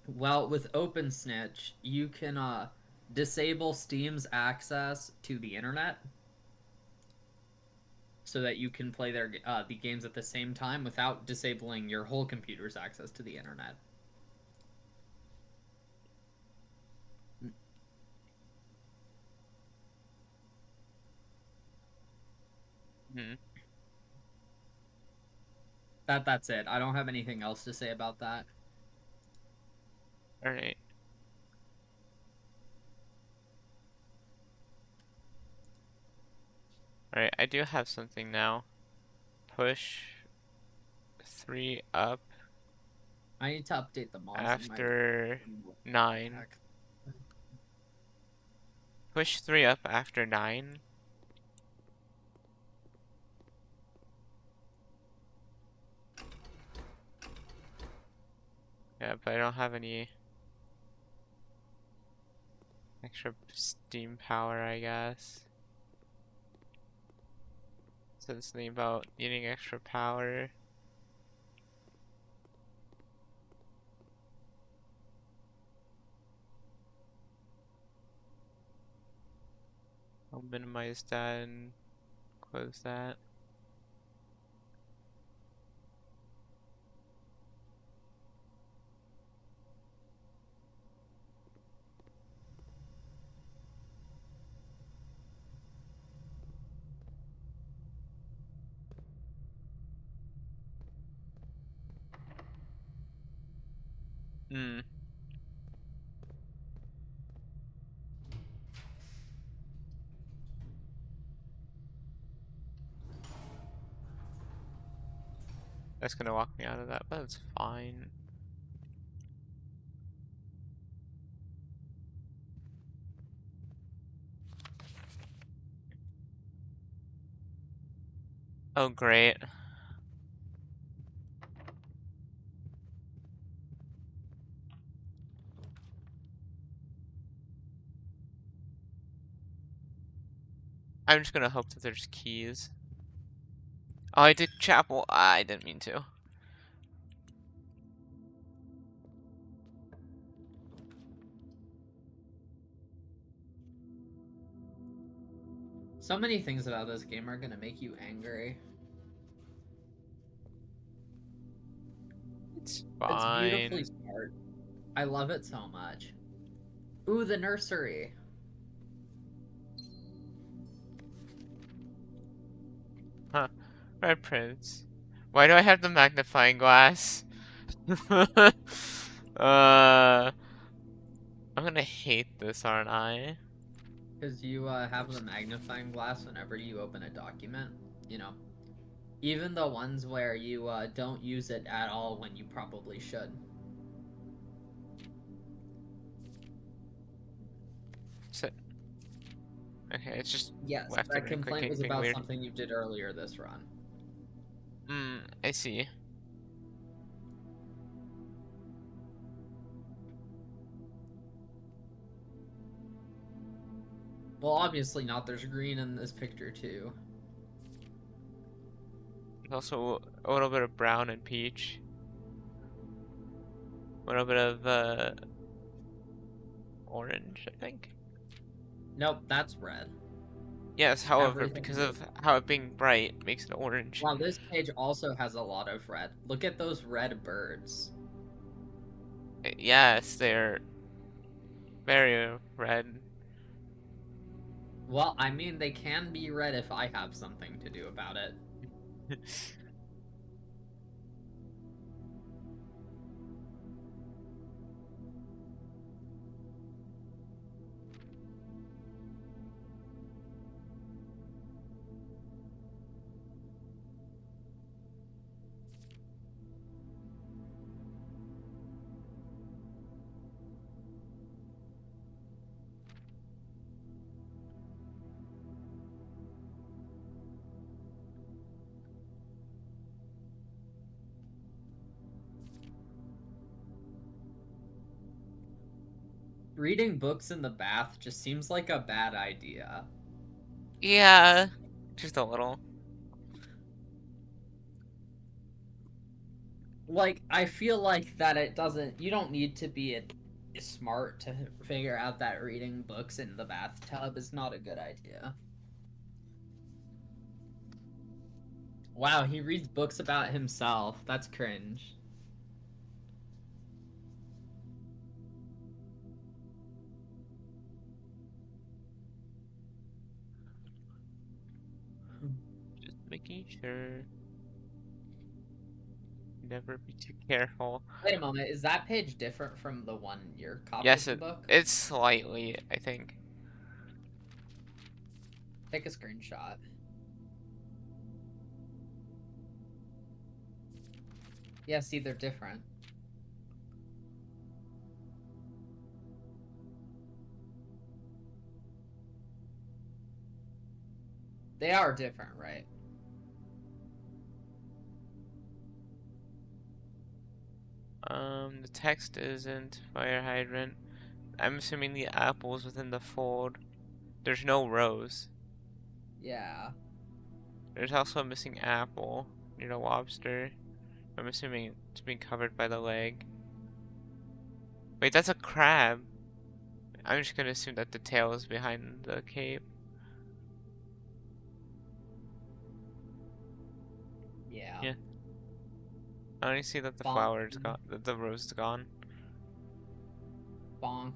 Well, with OpenSnitch, you can disable Steam's access to the internet so that you can play the games at the same time without disabling your whole computer's access to the internet. Hmm. That's it. I don't have anything else to say about that. All right. All right. I do have something now. Push 3 up I need to update the mods in my after 9. pack. Push 3 up after 9. Yeah, but I don't have any extra steam power, I guess. Said something about needing extra power. I'll minimize that and close that. Hmm. That's gonna walk me out of that, but it's fine. Oh, great. I'm just gonna hope that there's keys. Oh, I did chapel. I didn't mean to. So many things about this game are gonna make you angry. It's It's beautifully fine. smart. I love it so much. Ooh, the nursery. Huh. Red Prince. Why do I have the magnifying glass? I'm gonna hate this, aren't I? Because you have the magnifying glass whenever you open a document. You know, even the ones where you don't use it at all when you probably should. So, okay, it's just Yes, after that me complaint clicking was being about weird. something you did earlier this run. I see. Well, obviously not. There's green in this picture too. There's also a little bit of brown and peach. A little bit of orange, I think. Nope, that's red. Yes, however, Everything because is. of how it being bright makes it orange. Wow, this page also has a lot of red. Look at those red birds. Yes, they're very red. Well, I mean, they can be red if I have something to do about it. Reading books in the bath just seems like a bad idea. Yeah, just a little. Like, I feel like that it doesn't. You don't need to be smart to figure out that reading books in the bathtub is not a good idea. Wow, he reads books about himself. That's cringe. Just making sure. Never be too careful. Wait a moment, is that page different from the one your copy Yes, of the book? it's slightly, I think. Take a screenshot. Yeah, see, they're different. They are different, right? The text isn't fire hydrant. I'm assuming the apple's within the fold. There's no rose. Yeah. There's also a missing apple near the lobster. I'm assuming it's being covered by the leg. Wait, that's a crab. I'm just gonna assume that the tail is behind the cape. Yeah. Yeah. I only see that the Bonk. flower is gone, that the rose is gone. Bonk.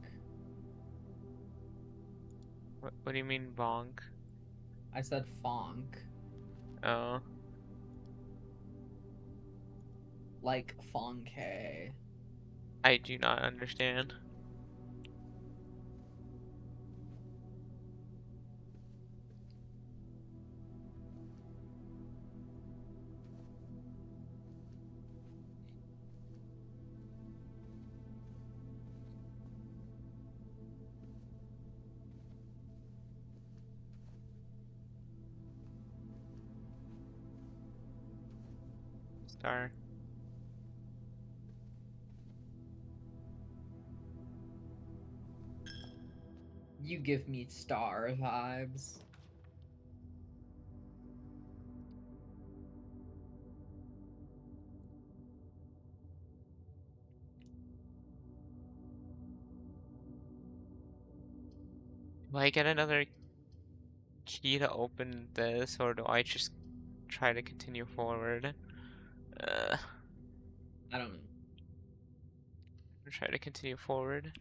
What do you mean bonk? I said fonk. Oh, Like fonke. I do not understand. Star. You give me star vibes. Do I get another key to open this, or do I just try to continue forward? I don't know. Try to continue forward.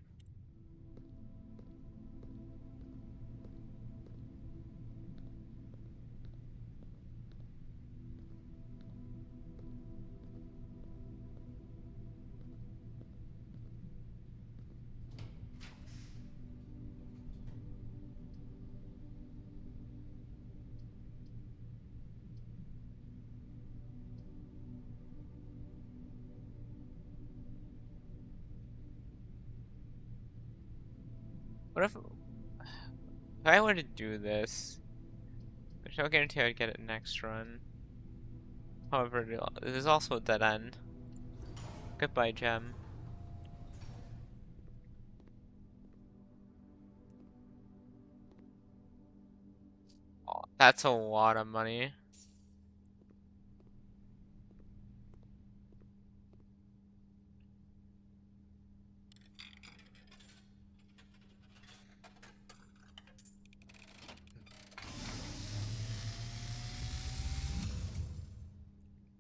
What if I were to do this? There's no guarantee I'd get it next run. However, there's also a dead end. Goodbye, gem. That's a lot of money.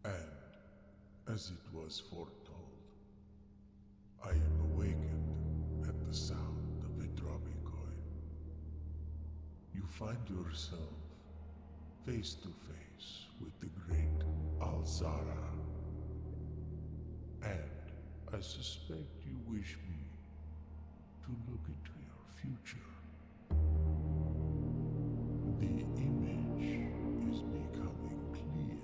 And, as it was foretold, I am awakened at the sound of a dropping coin. You find yourself face to face with the great Alzara. And I suspect you wish me to look into your future. The image is becoming clear.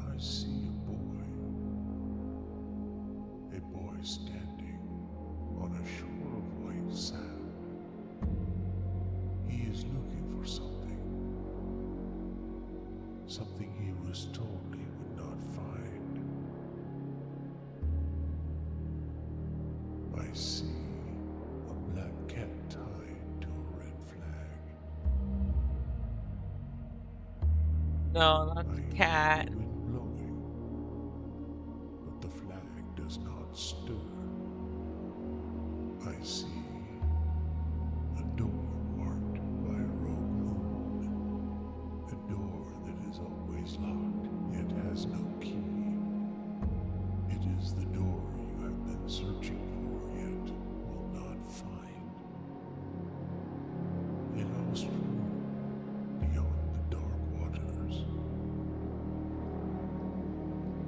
I see a boy standing on a shore of white sand. He is looking for something he was told he would not find. I see a black cat tied to a red flag. No, not I the hear cat. the wind blowing, but the flag does not stir. I see a door marked by a rogue moon. A door that is always locked, yet has no key. It is the door you have been searching for, yet will not find. A lost room beyond the dark waters.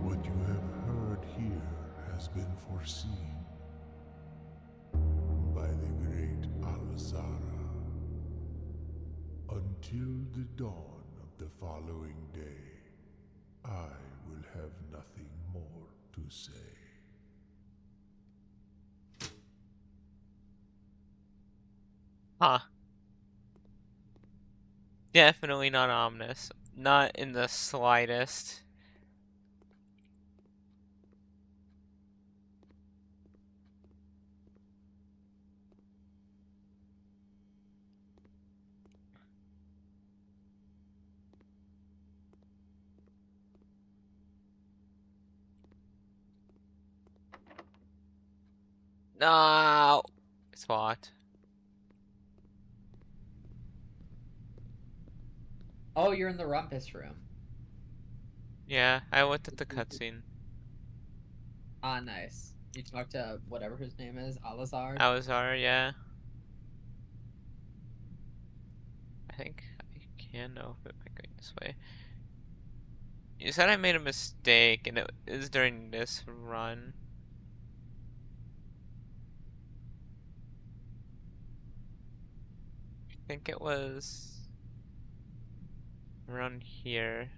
What you have heard here has been foreseen by the great Alzara. Until the dawn of the following day, I will have nothing more to say. Huh. Definitely not ominous. Not in the slightest. No. Spot. Oh, you're in the rumpus room. Yeah, I looked at the cutscene. Ah, nice. You talked to whatever his name is, Alazar. Alazar, yeah. I think I can know if it might go this way. You said I made a mistake, and it is during this run. I think it was around here.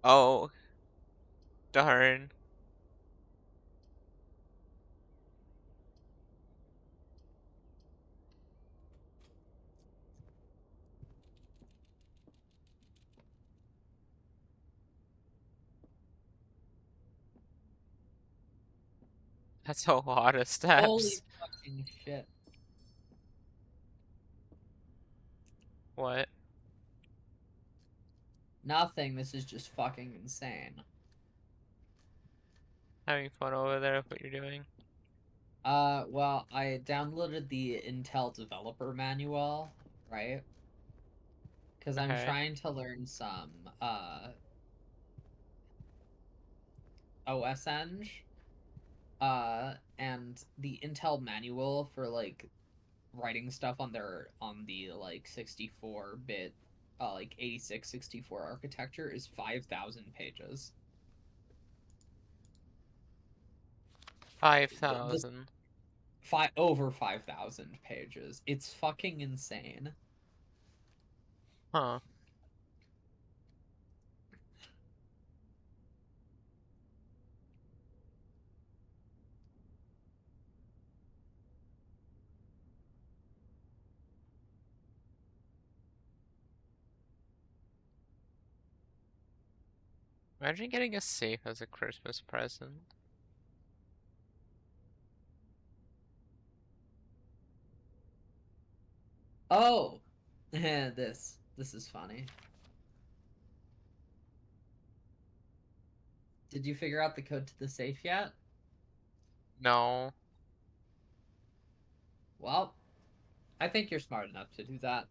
Oh, darn. That's a lot of Holy steps. fucking shit. What? Nothing, this is just fucking insane. Having fun over there with what you're doing? Well, I downloaded the Intel developer manual, right? Because I'm Okay. trying to learn some, OSeng. And the Intel manual for, like, writing stuff on the, like, 64-bit, like, 86-64 architecture is 5,000 pages. The 5,000. over 5,000 pages. It's fucking insane. Huh. Imagine getting a safe as a Christmas present. Oh, this is funny. Did you figure out the code to the safe yet? No. Well, I think you're smart enough to do that.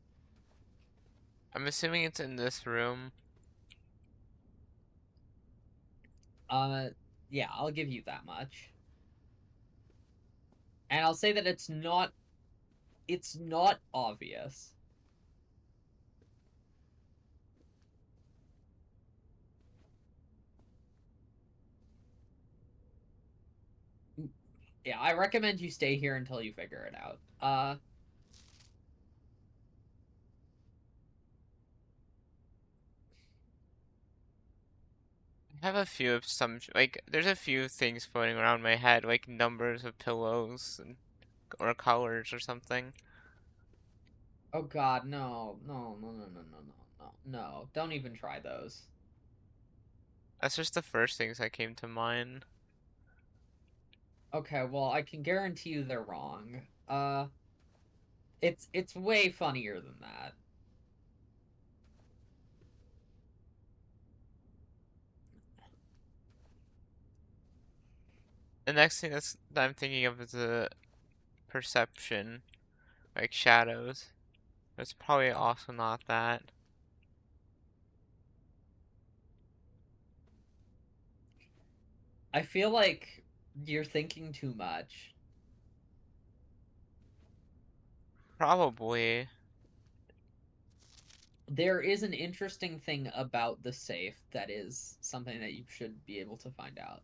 I'm assuming it's in this room. Yeah, I'll give you that much. And I'll say that it's not obvious. Yeah, I recommend you stay here until you figure it out. I have a few of like, there's a few things floating around my head, like numbers of pillows or colors or something. Oh God, no, no, no, no, no, no, no, no, no! Don't even try those. That's just the first things that came to mind. Okay, well, I can guarantee you they're wrong. It's way funnier than that. The next thing that I'm thinking of is a perception, like shadows. It's probably also not that. I feel like you're thinking too much. Probably. There is an interesting thing about the safe that is something that you should be able to find out.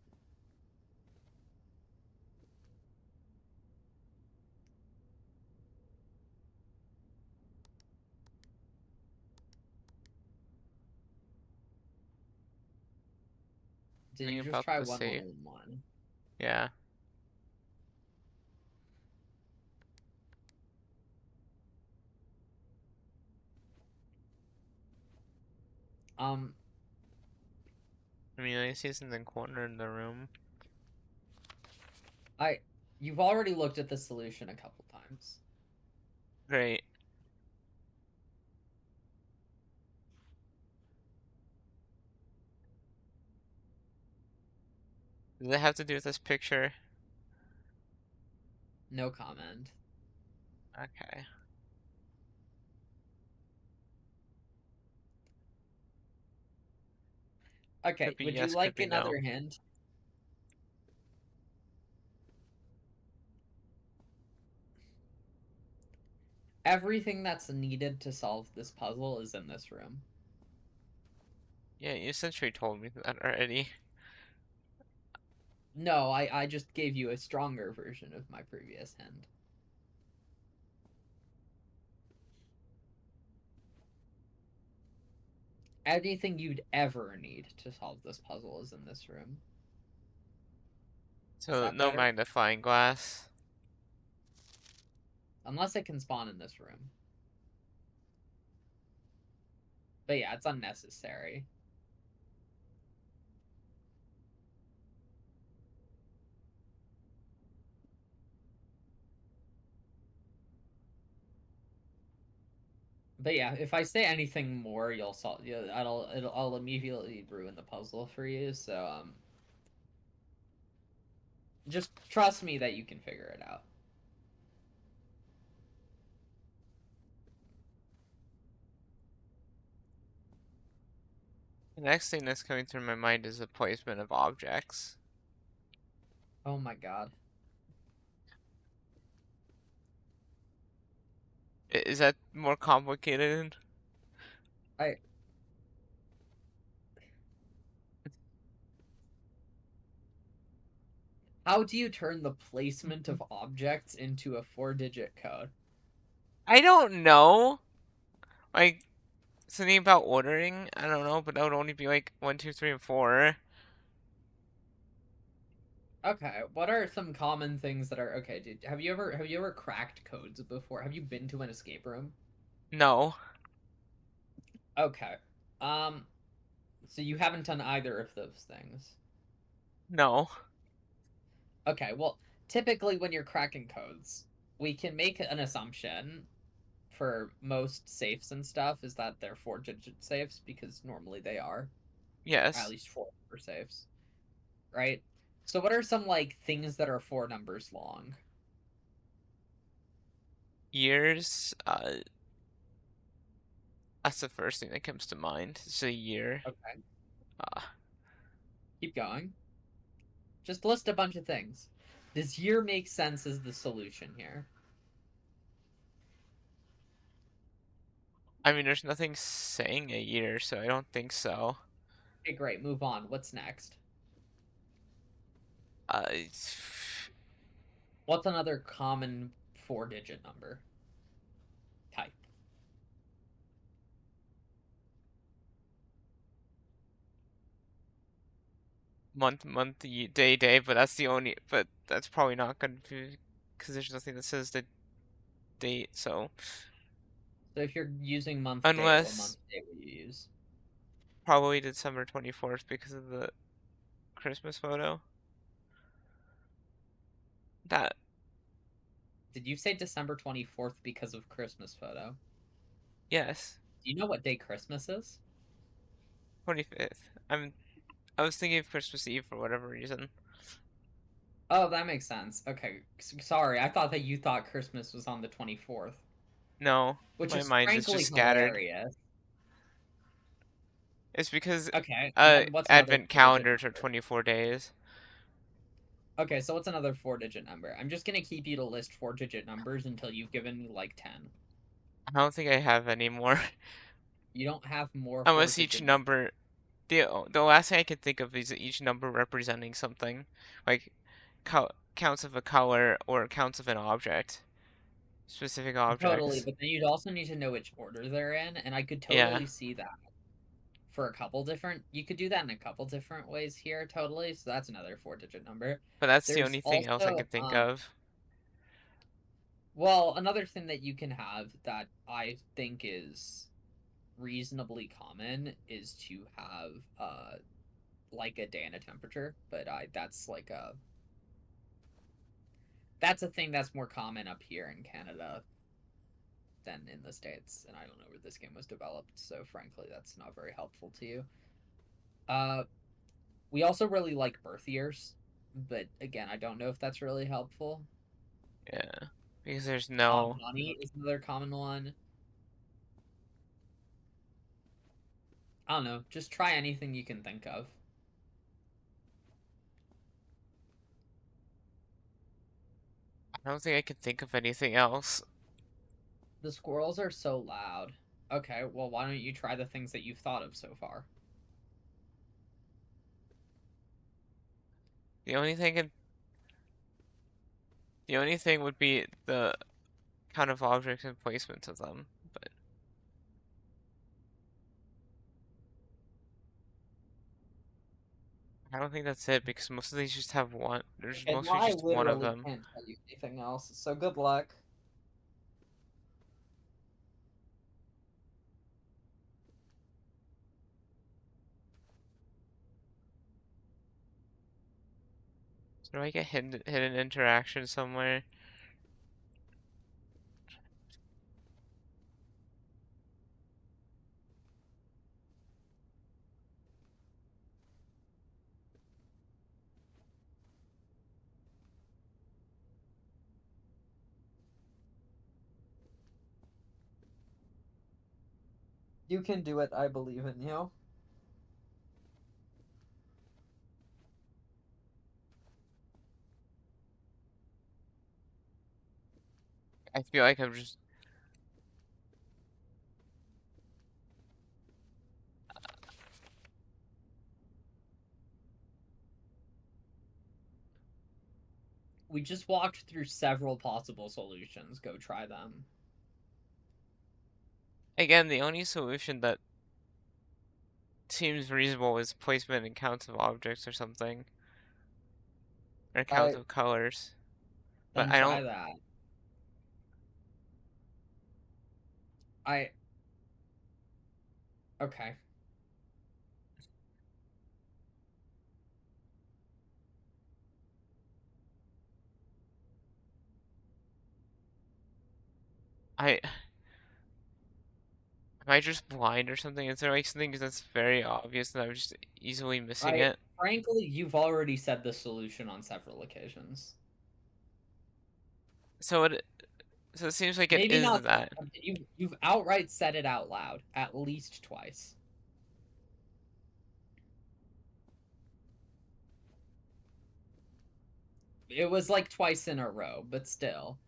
Did Something you just about try the one safe. one one one? Yeah. Um, I mean, I see it's in the corner in the room. you've already looked at the solution a couple times. Great. Does it have to do with this picture? No comment. Okay. Okay, Could be would you yes, could like be no. another hint? Everything that's needed to solve this puzzle is in this room. Yeah, you essentially told me that already. No, I just gave you a stronger version of my previous hint. Anything you'd ever need to solve this puzzle is in this room. Is So, that no better? magnifying glass. Unless it can spawn in this room. But yeah, it's unnecessary. But yeah, if I say anything more, you'll solve. Yeah, I'll immediately ruin the puzzle for you. So just trust me that you can figure it out. The next thing that's coming through my mind is the placement of objects. Oh my god. Is that more complicated? I. How do you turn the placement of objects into a 4-digit code? I don't know. Like, something about ordering? I don't know, but that would only be like 1, 2, 3, and 4. Okay, what are some common things that are okay? Dude, have you ever cracked codes before? Have you been to an escape room? No. Okay. Um, So you haven't done either of those things. No. Okay, well, typically when you're cracking codes, we can make an assumption for most safes and stuff is that they're 4-digit safes because normally they are, at Yes. least 4 number safes, right? So what are some like things that are 4 numbers long? Years. That's the first thing that comes to mind. It's a year. Okay, Uh, keep going. Just list a bunch of things. Does year make sense as the solution here? I mean, there's nothing saying a year, so I don't think so. Okay, great. Move on. What's next? It's What's another common 4-digit number type? month, day, but that's the only. But that's probably not going to, because there's nothing that says the date. So So if you're using month date, what unless month date would you use? probably December 24th because of the Christmas photo. That Did you say December 24th because of Christmas photo? yes, Do you know what day Christmas is? 25th. I was thinking of Christmas Eve for whatever reason. Oh, that makes sense. Okay, sorry. I thought that you thought Christmas was on the 24th, No, which my is mind is just frankly scattered. hilarious. It's because Okay, and then what's another Advent 4-digit calendars are number? 24 days. Okay, so what's another 4-digit number? I'm just gonna keep you to list 4-digit numbers until you've given me like 10. I don't think I have any more. You don't have more Unless each 4-digit numbers. number, the last thing I can think of is each number representing something, like counts of a color or counts of an object, specific Totally, objects. but then you'd also need to know which order they're in, and I could Yeah, totally see that for a couple different. You could do that in a couple different ways here, totally. So that's another 4-digit number. but that's the There's only thing else I also can think of. well, another thing that you can have that I think is reasonably common is to have like a day and a temperature, but I that's a thing that's more common up here in Canada than in the States, and I don't know where this game was developed, so frankly that's not very helpful to you. Uh we also really like birth years, but again, I don't know if that's really helpful. Yeah, because there's no. Money is another common one. I don't know, just try anything you can think of. I don't think I could think of anything else. The squirrels are so loud. Okay, well, why don't you try the things that you've thought of so far? The only thing can, the only thing would be the kind of objects and placement of them. But I don't think that's it because most of these just have one. There's Okay, well, mostly I just one of literally them. can't tell you anything else, so good luck. So do I get hidden interaction somewhere? You can do it. I believe in you. I feel like I'm just. We just walked through several possible solutions. Go try them. Again, the only solution that seems reasonable is placement and counts of objects or something. Or counts I of colors. But then I try don't. that. I okay. I am I just blind or something? Is there like something that's very obvious that I'm just easily missing I it? frankly, you've already said the solution on several occasions. So it seems like it Maybe is not. that. You've outright said it out loud at least twice. It was like twice in a row, but still.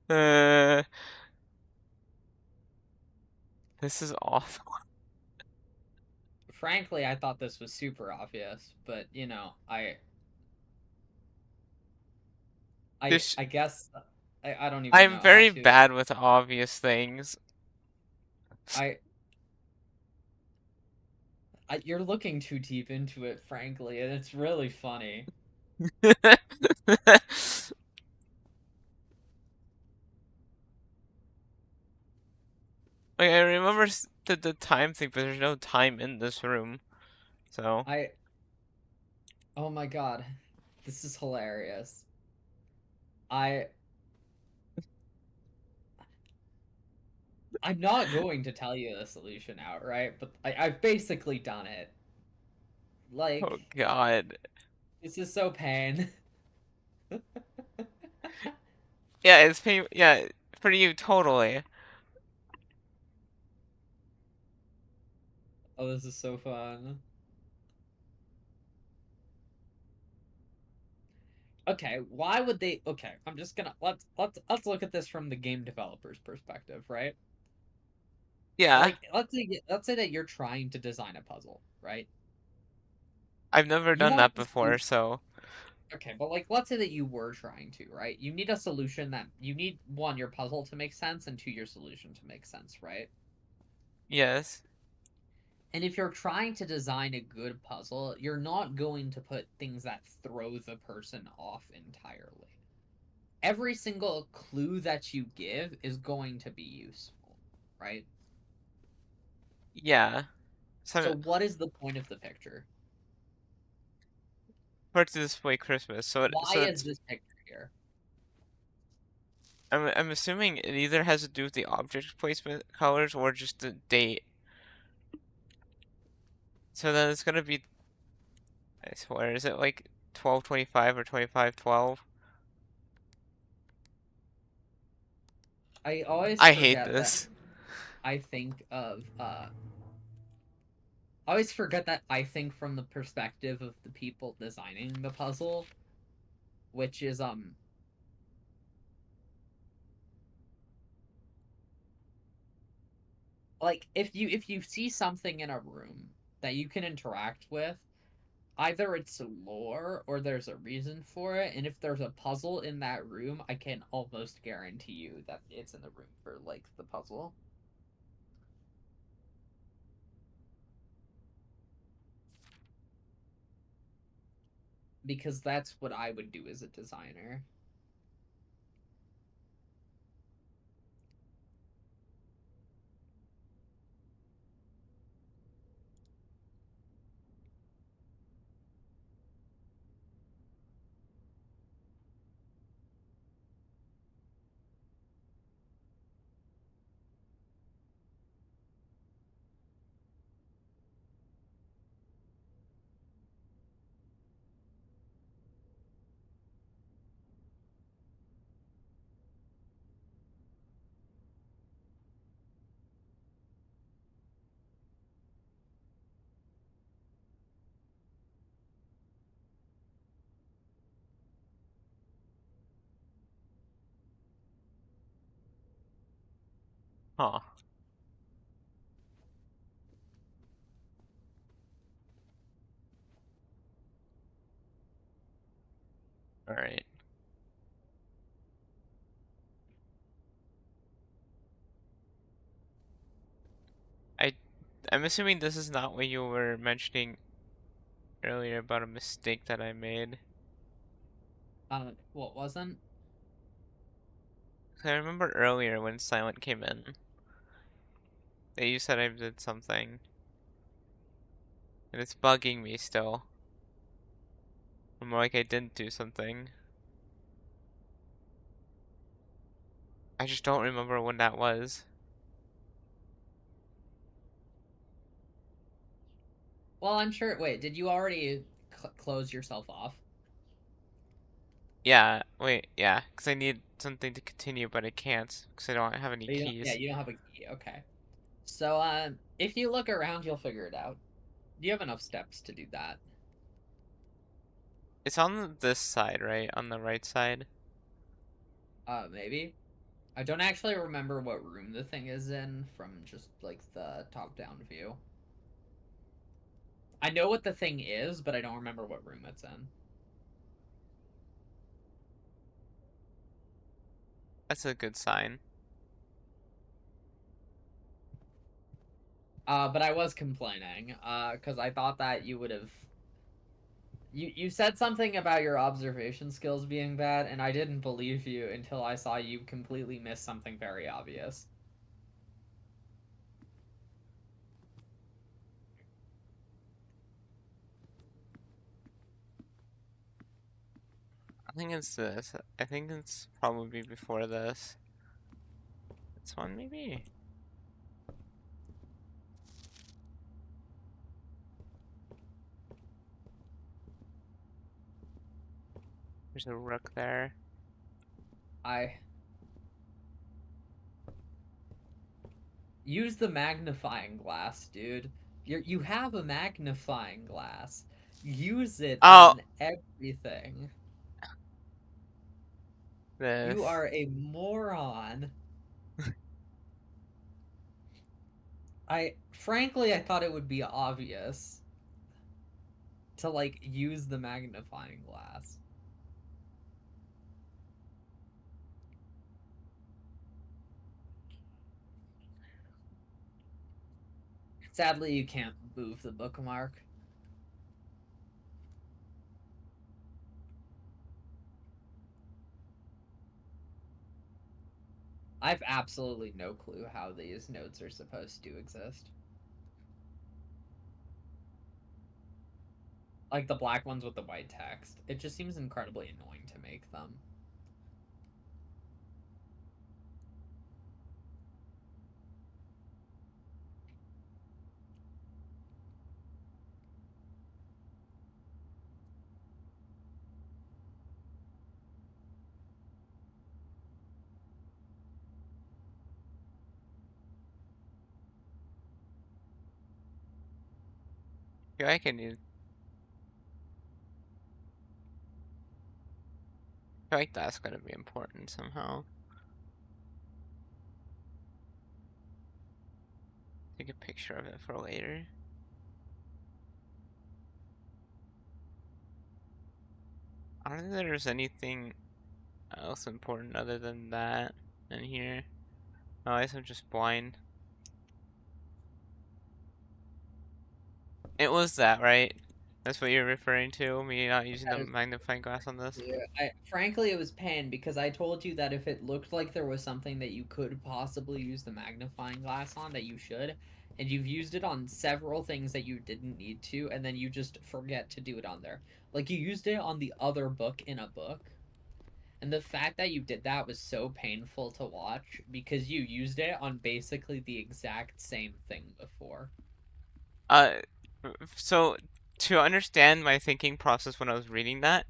uh, this is awful. Frankly, I thought this was super obvious, but you know, This I guess I don't even I'm know how very to. bad with obvious things. I, you're looking too deep into it, frankly, and it's really funny. Like I remember the time thing, but there's no time in this room. So I Oh my god, this is hilarious. I I'm not going to tell you the solution outright, but I've basically done it. oh Like, god. this is so pain. Yeah, it's pain. Yeah, for you totally. Oh, this is so fun. Okay, why would they? Okay, I'm just gonna let's look at this from the game developer's perspective, right? Yeah, Like, let's say that you're trying to design a puzzle, right? I've never You done want that the before, solution. so Okay, but like, let's say that you were trying to, right? You need a solution that you need one, your puzzle to make sense, and two, your solution to make sense, right? yes. And if you're trying to design a good puzzle, you're not going to put things that throw the person off entirely. Every single clue that you give is going to be useful, right? Yeah. So So what is the point of the picture? for it to display Christmas, so Why is this picture here? I'm assuming it either has to do with the object placement colors or just the date. So then it's gonna be, I swear, is it like 12/25 or 25/12? I always I hate forget that this. I think of I always forget that I think from the perspective of the people designing the puzzle, which is like if you see something in a room that you can interact with, either it's lore or there's a reason for it, and if there's a puzzle in that room, I can almost guarantee you that it's in the room for like the puzzle. Because that's what I would do as a designer. Huh. Alright. I I'm assuming this is not what you were mentioning earlier about a mistake that I made. What wasn't? 'Cause I remember earlier when Silent came in, that you said I did something, and it's bugging me still. Or more like I didn't do something. I just don't remember when that was. Well, I'm sure. Wait, did you already close yourself off? Yeah, wait, yeah, because I need something to continue, but I can't because I don't have any You don't, yeah, keys. you don't have a key. Okay. So, if you look around, you'll figure it out. You have enough steps to do that. It's on this side, right? On the right side? Maybe. I don't actually remember what room the thing is in from just like the top-down view. I know what the thing is, but I don't remember what room it's in. That's a good sign. But I was complaining, because I thought that you would have. You said something about your observation skills being bad, and I didn't believe you until I saw you completely miss something very obvious. I think it's this. I think it's probably before this. This one, maybe? There's a rook there. I use the magnifying glass, dude. You have a magnifying glass. Use it Oh! on everything. You This. are a moron. I thought it would be obvious to like use the magnifying glass. Sadly, you can't move the bookmark. I've absolutely no clue how these notes are supposed to exist. Like the black ones with the white text. It just seems incredibly annoying to make them. I feel like I need. I feel like that's gonna be important somehow. Take a picture of it for later. I don't think there's anything else important other than that in here. Oh, I guess I'm just blind. It was that, right? That's what you're referring to? Me not using the magnifying glass on this? Yeah, frankly, it was pain because I told you that if it looked like there was something that you could possibly use the magnifying glass on, that you should, and you've used it on several things that you didn't need to, and then you just forget to do it on there. Like you used it on the other book in a book, and the fact that you did that was so painful to watch because you used it on basically the exact same thing before. Uh, so to understand my thinking process when I was reading that,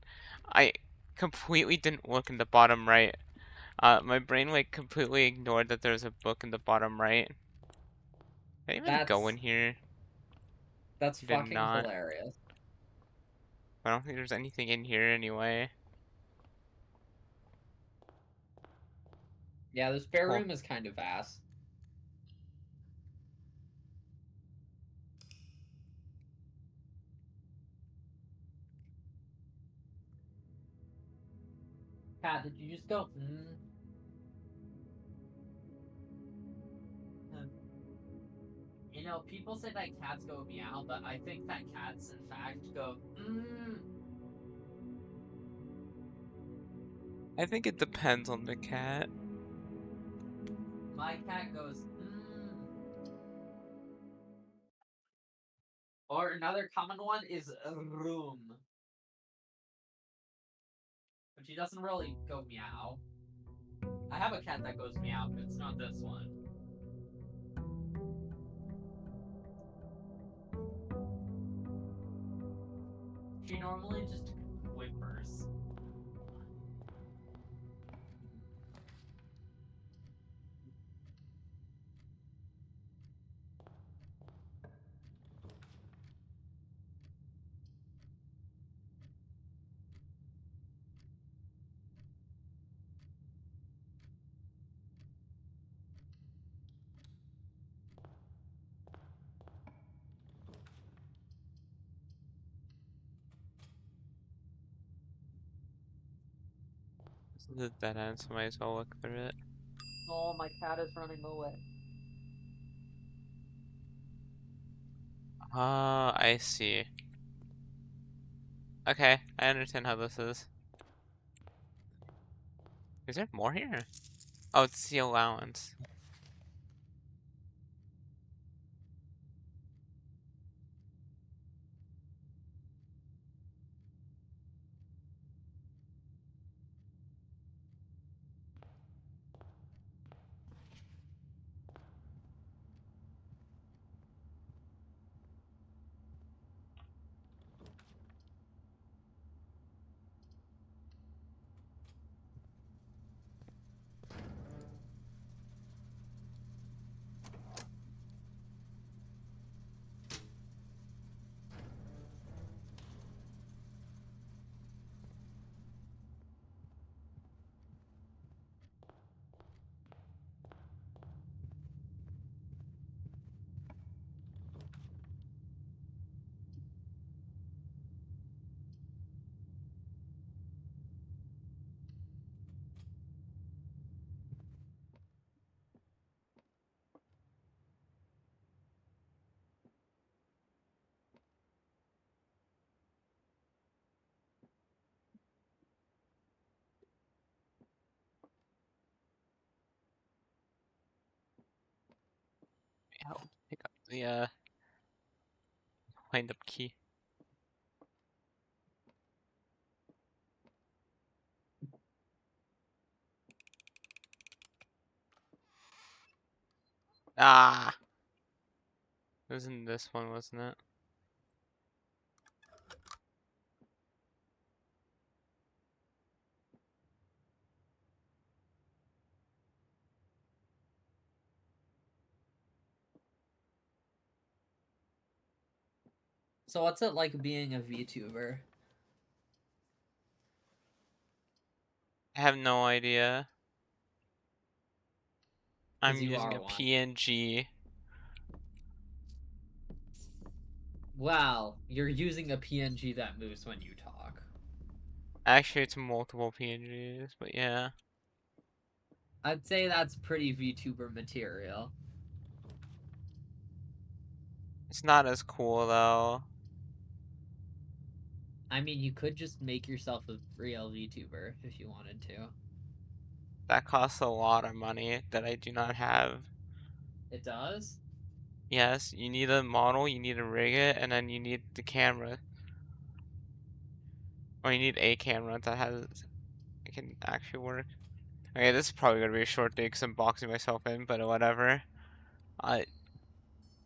I completely didn't look in the bottom right. My brain like completely ignored that there's a book in the bottom right. Did I even go That's in here? that's Did fucking not. hilarious. I don't think there's anything in here anyway. Yeah, the spare Cool. room is kind of vast. Cat, did you just go? You know, people say that cats go meow, but I think that cats, in fact, go I think it depends on the cat. My cat goes Or another common one is room. but she doesn't really go meow. I have a cat that goes meow, but it's not this one. She normally just whimpers. This is a dead end, so might as well look through it. Oh, my cat is running away. Ah, I see. Okay, I understand how this is. Is there more here? Oh, it's the allowance. I'll pick up the wind up key. Ah! It was in this one, wasn't it? So what's it like being a VTuber? I have no idea. I'm You using are a one. PNG. Well, you're using a PNG that moves when you talk. Actually, it's multiple PNGs, but yeah. I'd say that's pretty VTuber material. It's not as cool, though. I mean, you could just make yourself a real VTuber if you wanted to. That costs a lot of money that I do not have. It does? Yes, you need a model, you need to rig it, and then you need the camera. Or you need a camera that has it can actually work. Okay, this is probably gonna be a short day because I'm boxing myself in, but whatever. I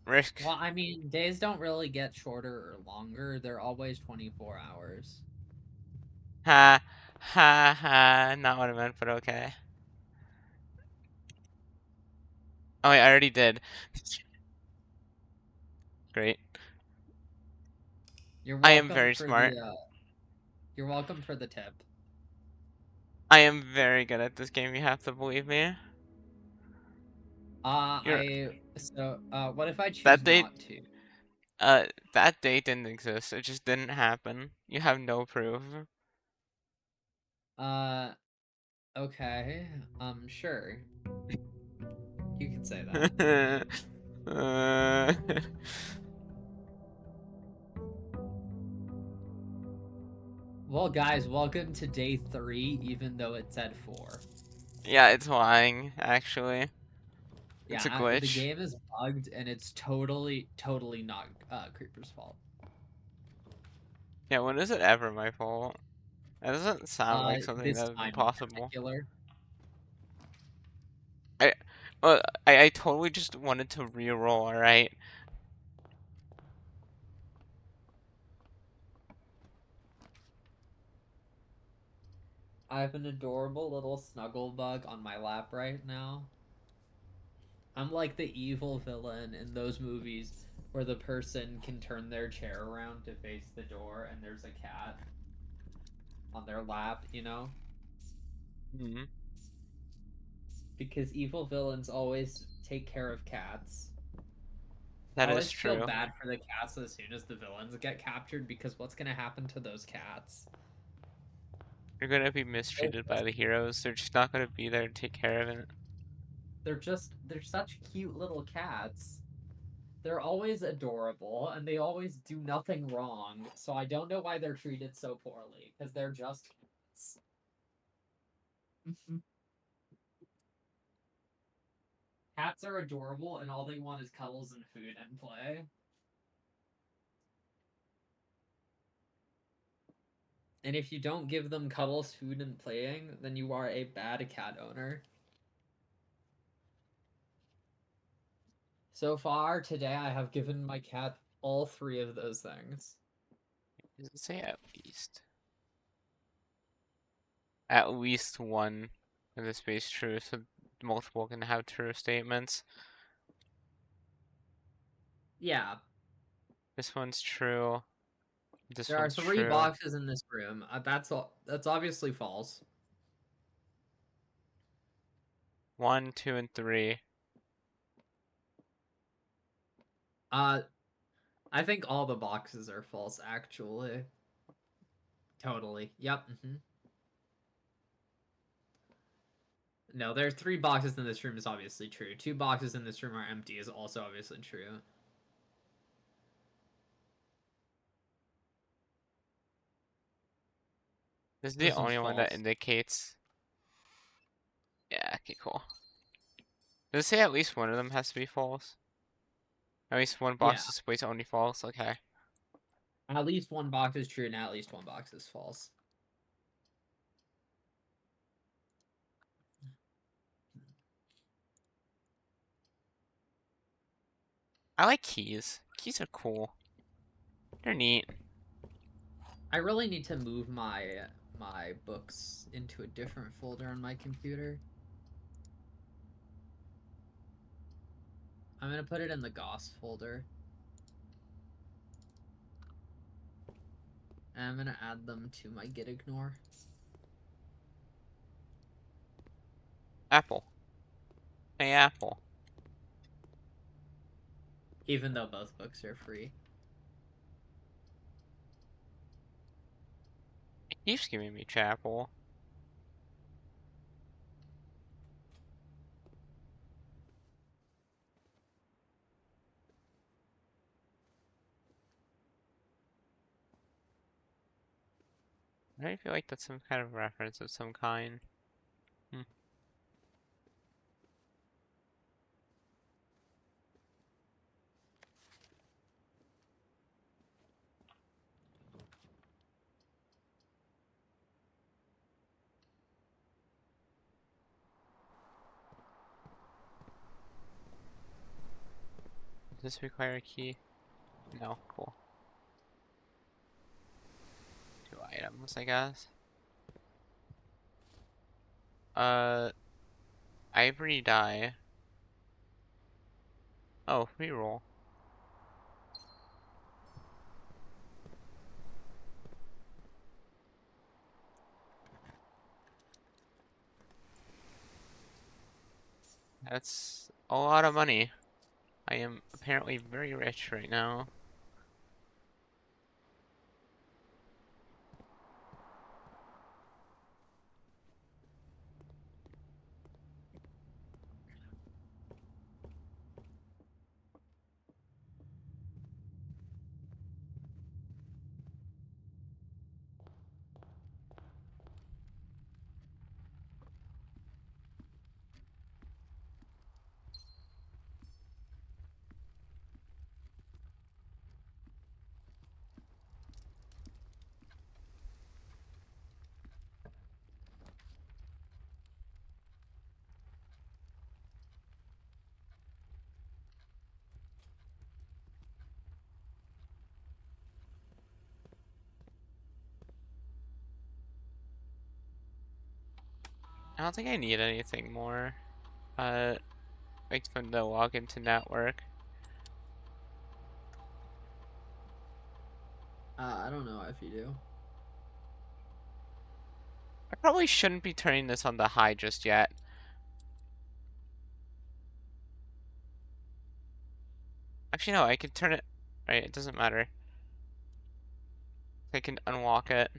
risk. Well, I mean, days don't really get shorter or longer. They're always 24 hours. Ha ha ha. Not what I meant, but okay. Oh, wait, I already did. Great. You're I am welcome very for smart. the you're welcome for the tip. I am very good at this game. You have to believe me. You're What if I choose that date. not to? That date didn't exist. It just didn't happen. You have no proof. Uh, okay. Sure. You can say that. uh, Well, guys, welcome to day 3, even though it said 4. yeah, it's lying. Actually, it's a Yeah, the glitch. game is bugged, and it's totally not Creeper's fault. Yeah, when is it ever my fault? That doesn't sound like something this that would be time in possible. particular. I, I totally just wanted to reroll, alright? I have an adorable little snuggle bug on my lap right now. I'm like the evil villain in those movies where the person can turn their chair around to face the door and there's a cat on their lap, you know? Hmm. Because evil villains always take care of cats. I That is always feel true. bad for the cats as soon as the villains get captured because what's gonna happen to those cats? You're gonna be They're mistreated by just, the heroes. They're just not gonna be there to take care of it. they're such cute little cats. They're always adorable and they always do nothing wrong. So I don't know why they're treated so poorly because they're just cats. Cats are adorable and all they want is cuddles and food and play. And if you don't give them cuddles, food, and playing, then you are a bad cat owner. So far today, I have given my cat all three of those things. Does it say at least? At least one of the space true, so multiple can have true statements. Yeah, This one's true. This there are one's three true. boxes in this room. That's all. That's obviously false. 1, 2, and 3. Uh, I think all the boxes are false. Actually, totally. Yep. No, there are three boxes in this room is obviously true. Two boxes in this room are empty is also obviously true. This is the This one's only one that false. indicates. Yeah, okay, cool. Does it say at least one of them has to be false? At least one Yeah, box displays only false? Okay. at least one box is true and at least one box is false. I like keys. Keys are cool. They're neat. I really need to move my books into a different folder on my computer. I'm gonna put it in the Goss folder. And I'm gonna add them to my git ignore. Apple. Hey, Apple. Even though both books are free. It keeps giving me Chapel. I feel like that's some kind of reference of some kind. Does this require a key? No, cool. 2 items, I guess. Ivory dye. Oh, reroll. That's a lot of money. I am apparently very rich right now. I don't think I need anything more. Wait for them to log into network. I don't know if you do. I probably shouldn't be turning this on the high just yet. Actually, no, I can turn it. Right, it doesn't matter. I can unlock it.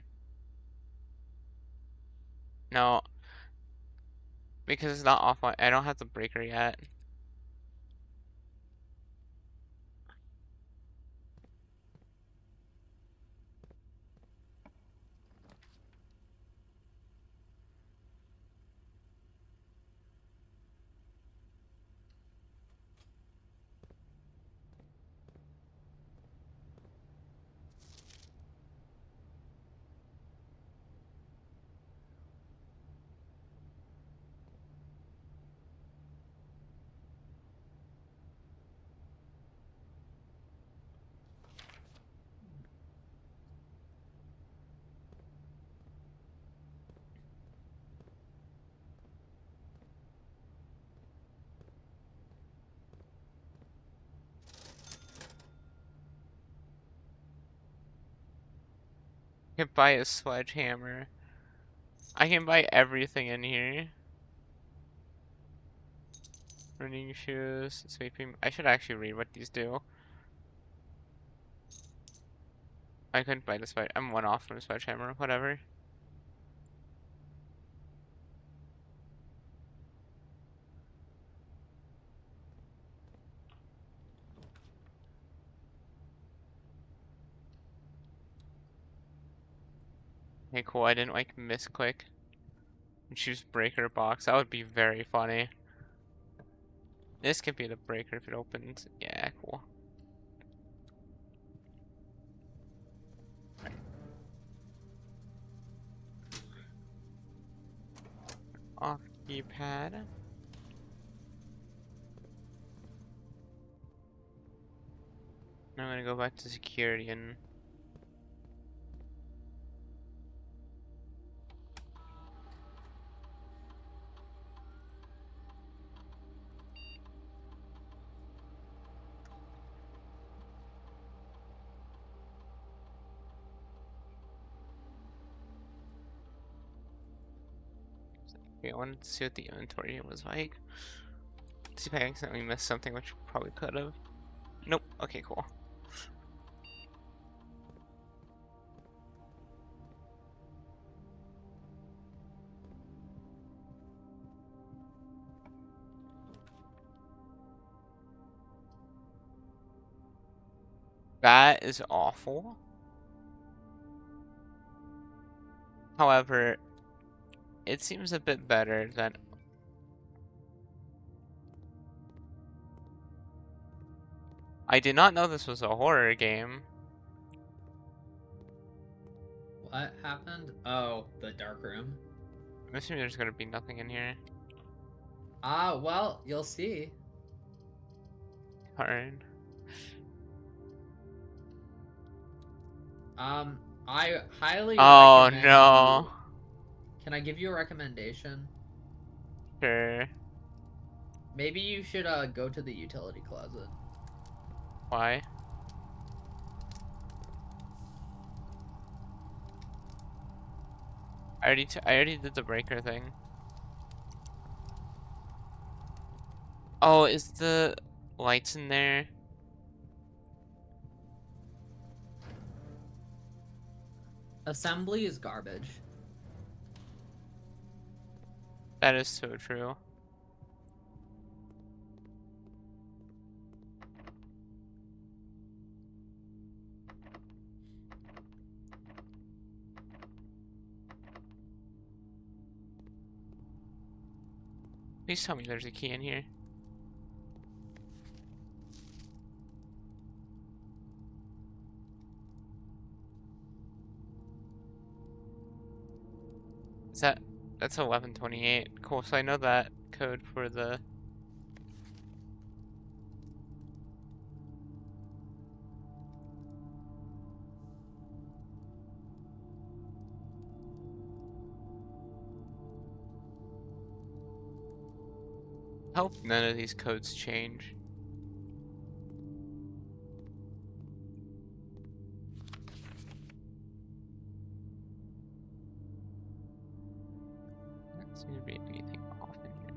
No, because it's not offline. I don't have the breaker yet. I can buy a sledgehammer. I can buy everything in here. Running shoes, sweeping. I should actually read what these do. I couldn't buy the sledge. I'm one off from a sledgehammer. Whatever. Okay, cool. I didn't like misclick and choose breaker box. That would be very funny. This could be the breaker if it opens. Yeah, cool. Off keypad. Now I'm gonna go back to security and okay, I wanted to see what the inventory was like. See if I accidentally missed something, which probably could have. Nope. Okay, cool. That is awful. However, it seems a bit better than. I did not know this was a horror game. What happened? Oh, the dark room. I'm assuming there's gonna be nothing in here. Well, you'll see. Darn. I highly Oh recommend no. you. Can I give you a recommendation? Sure. Maybe you should go to the utility closet. Why? I already did the breaker thing. Oh, is the lights in there? Assembly is garbage. That is so true. Please tell me there's a key in here. Is that's 1128. Cool, so I know that code for the Hope none of these codes change. Doesn't seem to be anything off in here.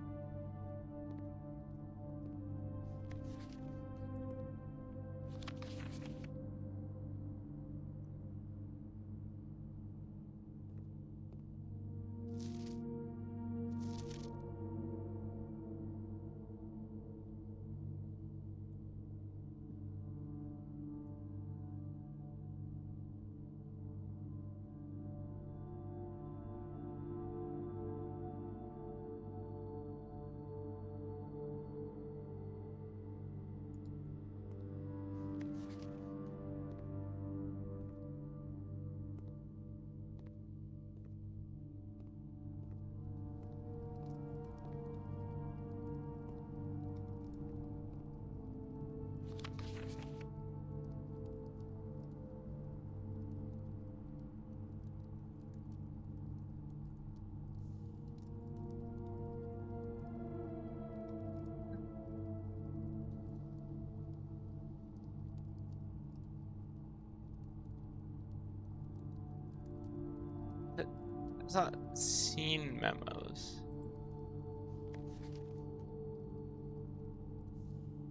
It's not seen memos.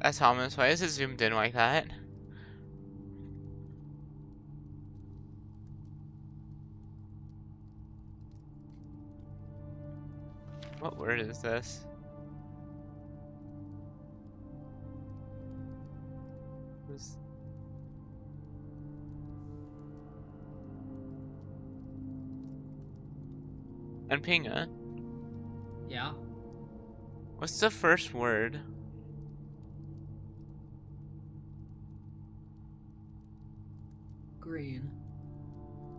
That's ominous. Why is it zoomed in like that? What word is this? Who's... And Pinga, Yeah. what's the first word? Green.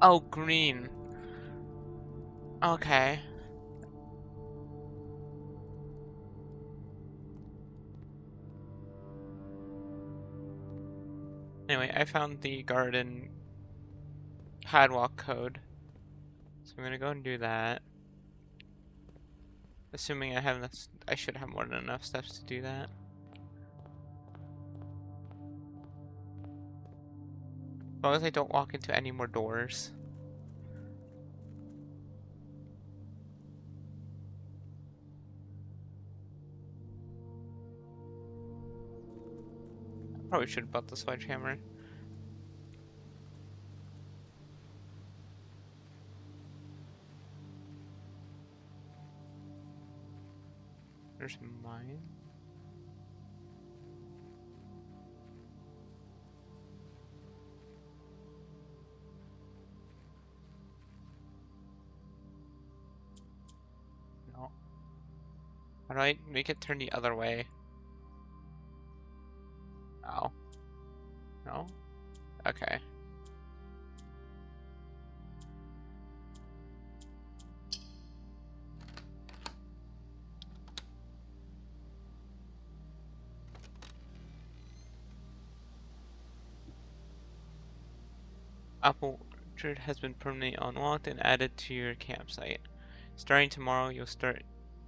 Oh, green. Okay. Anyway, I found the garden catwalk code. So I'm gonna go and do that. Assuming I have enough, I should have more than enough steps to do that. As long as I don't walk into any more doors. Probably should have bought the sledgehammer. There's mine. No. How do I make it turn the other way? Oh. No? Okay. Apple Orchard has been permanently unlocked and added to your campsite. Starting tomorrow, you'll start...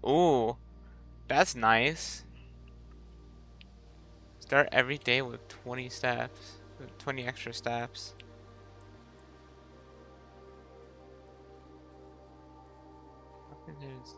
Ooh, that's nice. Start every day with 20 steps. With 20 extra steps. There's...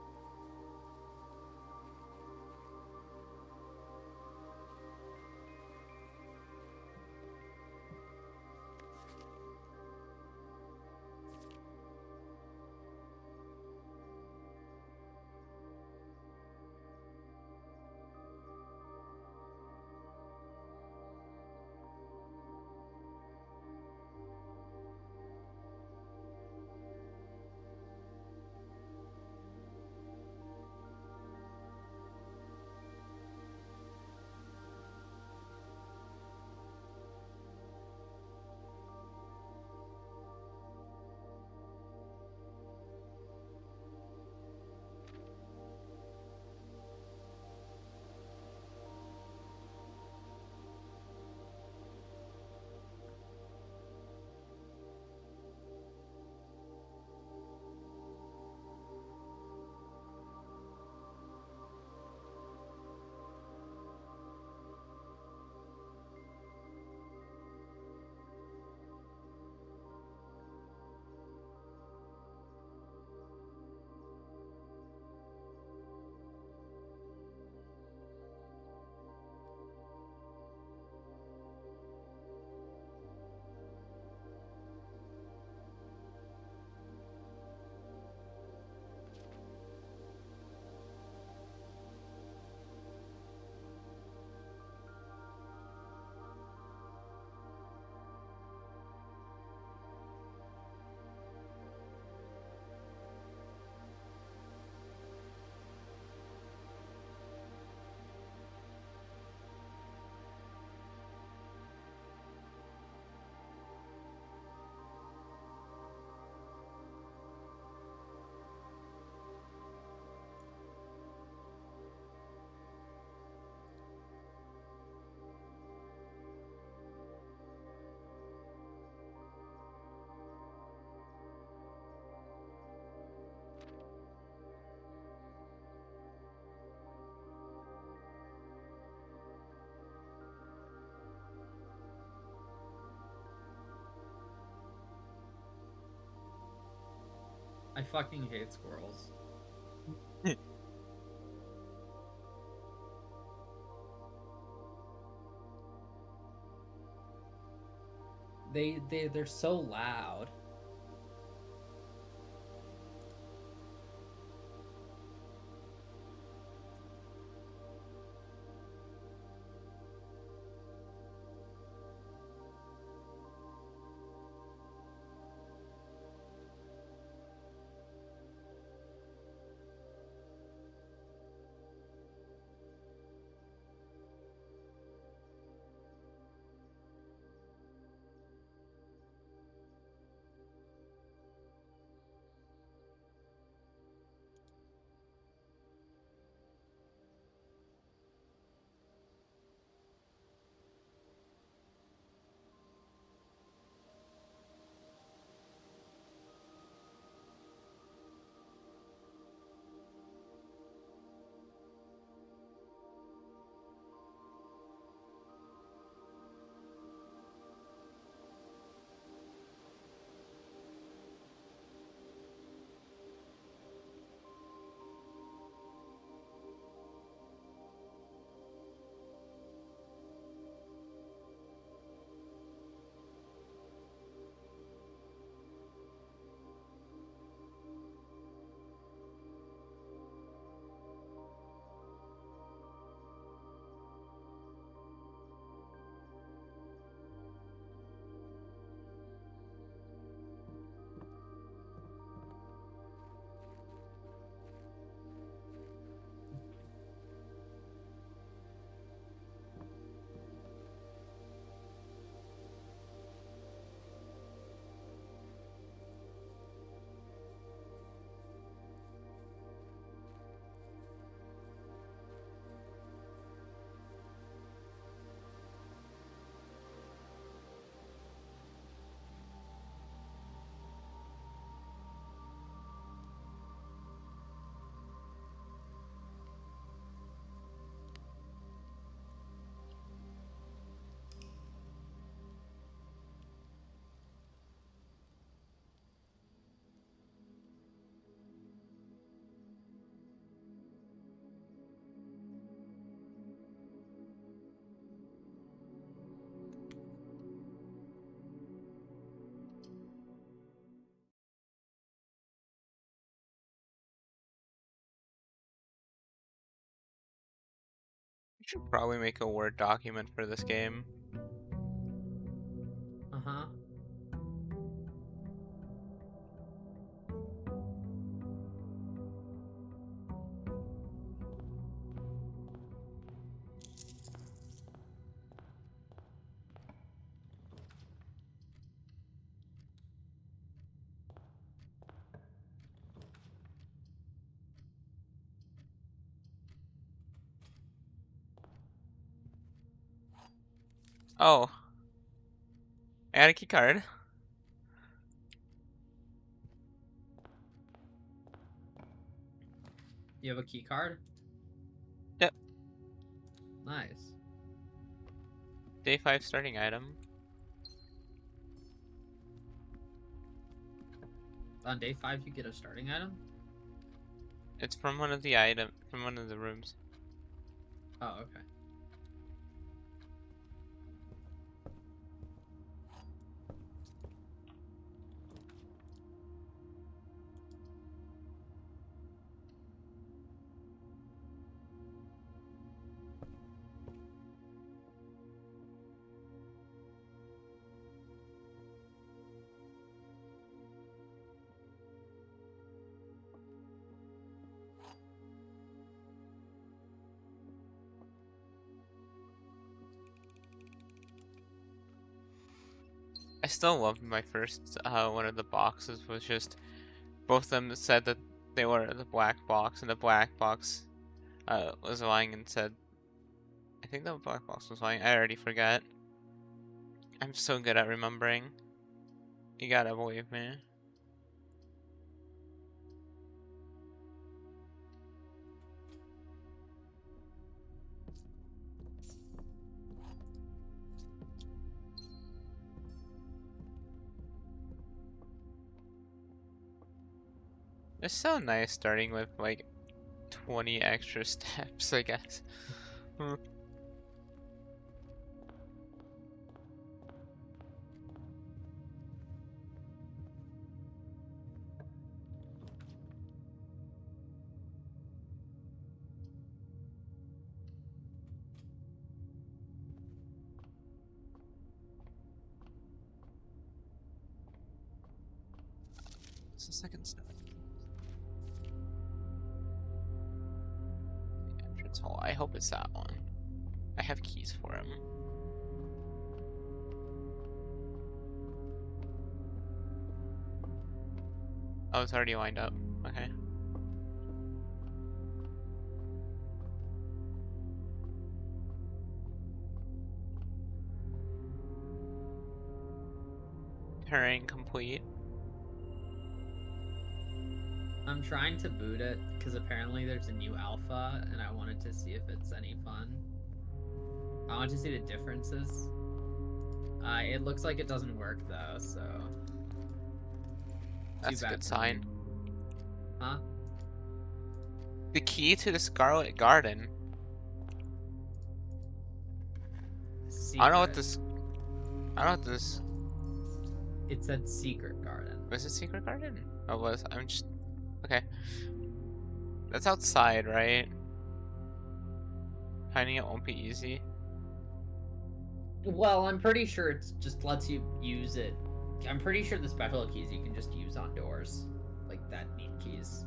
I fucking hate squirrels. They're so loud. We should probably make a Word document for this game. Uh-huh. Oh, I got a key card. You have a key card? Yep. Nice. Day 5 starting item. On day 5 you get a starting item? It's from one of the rooms. Oh, okay. I still loved my first one of the boxes was just both of them said that they were the black box, and the black box was lying and said, I think the black box was lying. I already forgot. I'm so good at remembering. You gotta believe me. It's so nice starting with like 20 extra steps, I guess. Hmm. What's the second step? The entrance hall. I hope it's that one. I have keys for him. Oh, it's already lined up. Okay. Terrain complete. I'm trying to boot it because apparently there's a new alpha, and I wanted to see if it's any fun. I want to see the differences. It looks like it doesn't work though, so That's a good sign. Huh? The key to the Scarlet Garden. Secret. I don't know what this. I don't know what this. It said secret garden. Was it Secret Garden? Oh, was I'm just okay. That's outside, right? Finding it won't be easy. Well, I'm pretty sure it just lets you use it. I'm pretty sure the special keys you can just use on doors, like that need keys.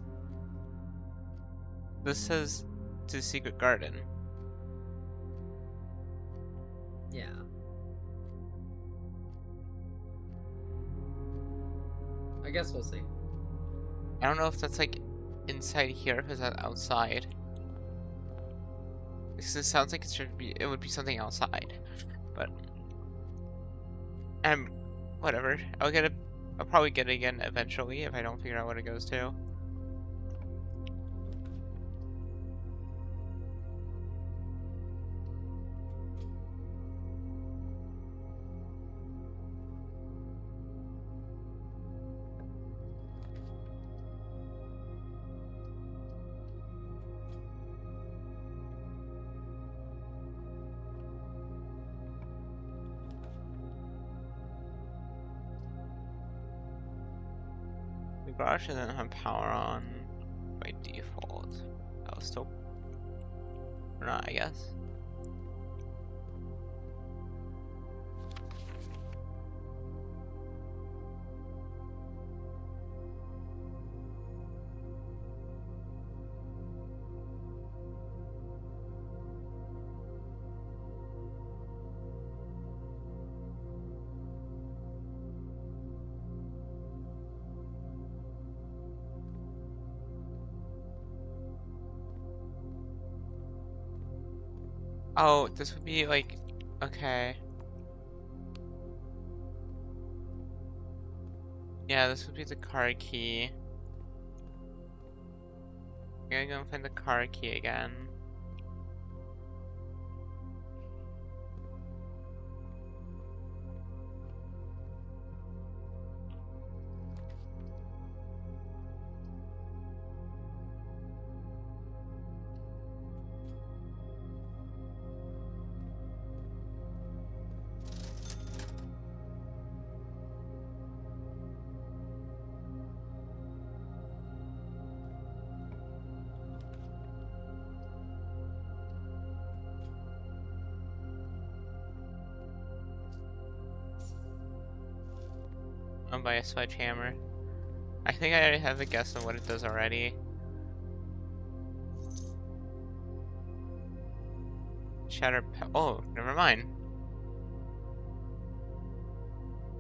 This says to Secret Garden. Yeah. I guess we'll see. I don't know if that's like inside here because that's outside. This sounds like it would be something outside, but whatever. I'll probably get it again eventually if I don't figure out what it goes to. The garage doesn't have power on by default. I'll still, or not, I guess. Oh, this would be like, okay. Yeah, this would be the car key. I'm gonna go and find the car key again. I'll buy a sledgehammer. I think I already have a guess on what it does already. Oh, never mind.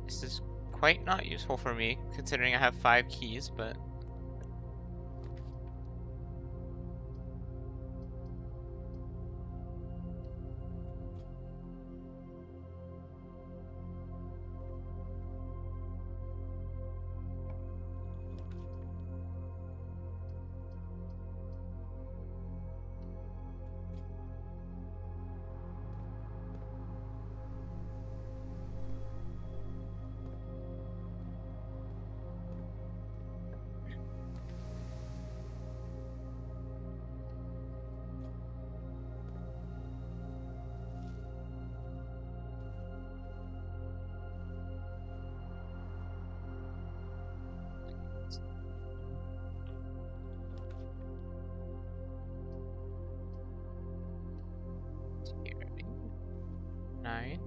This is quite not useful for me, considering I have 5 keys, but...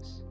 things.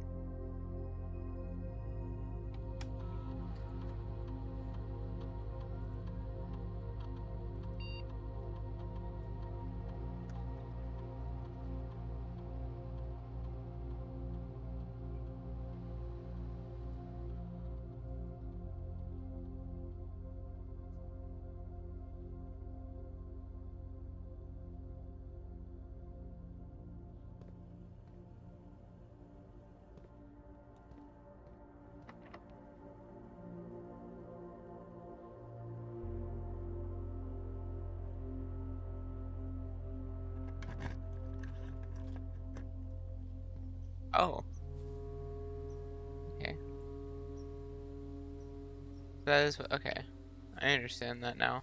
Oh. Okay. That is okay. I understand that now.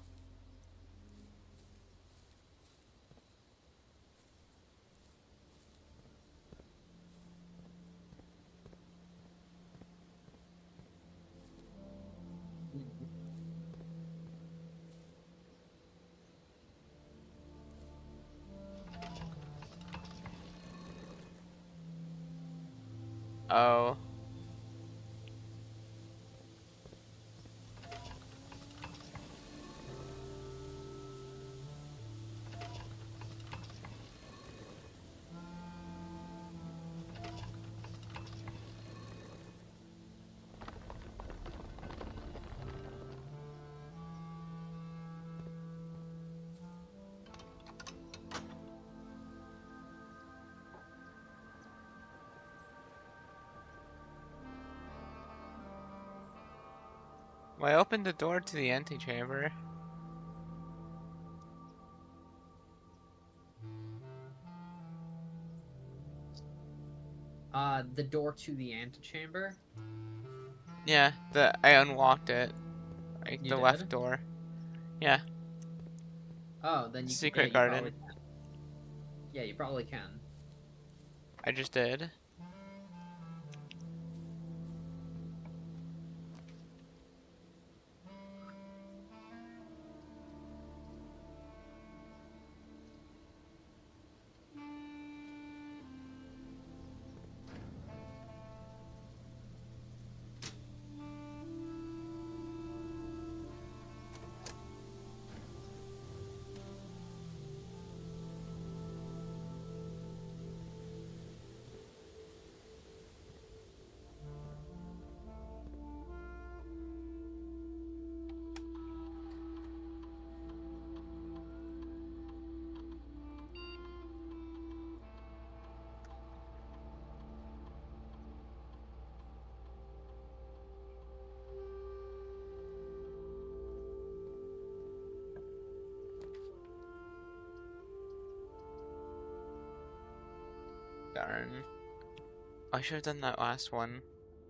Oh. Well, I opened the door to the antechamber. The door to the antechamber. Yeah, I unlocked it. Like You the left did? door. Yeah. Oh, then you Secret you probably garden. can. Yeah, you probably can. I just did. Darn. I should have done that last one.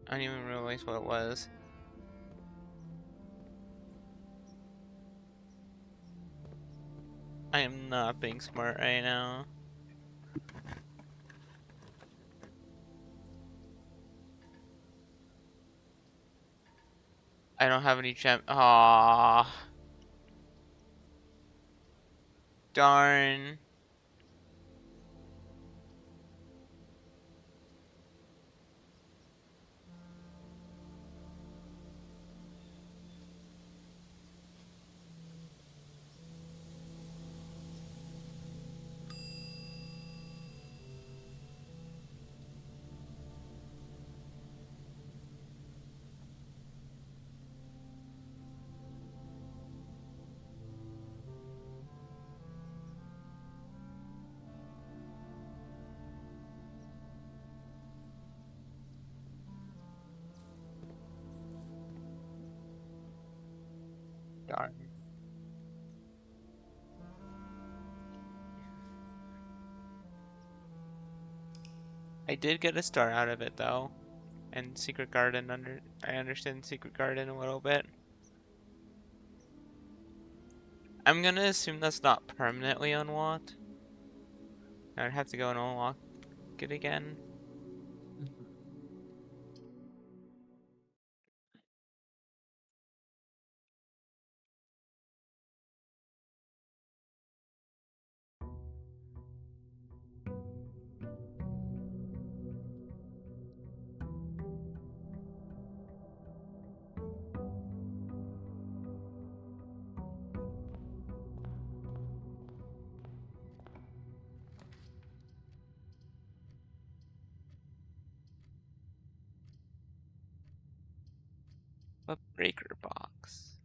I didn't even realize what it was. I am not being smart right now. I don't have any gem. Ah, darn. Darn. I did get a star out of it though. And Secret Garden I understand Secret Garden a little bit. I'm gonna assume that's not permanently unlocked. I'd have to go and unlock it again. A breaker box.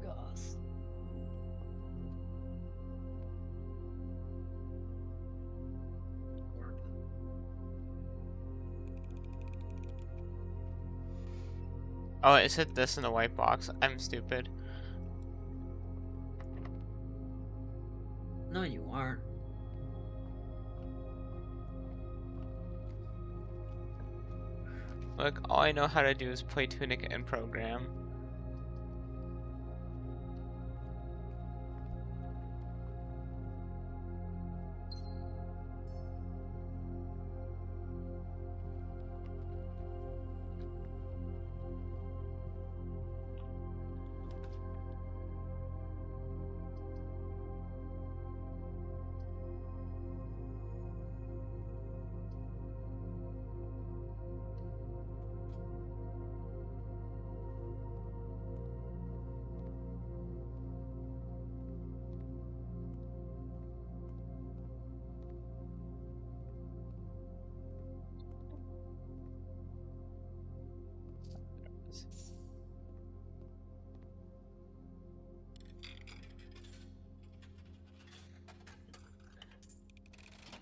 Gosh. Oh, it said this in the white box. I'm stupid. No, you aren't. Look, all I know how to do is play Tunic and program.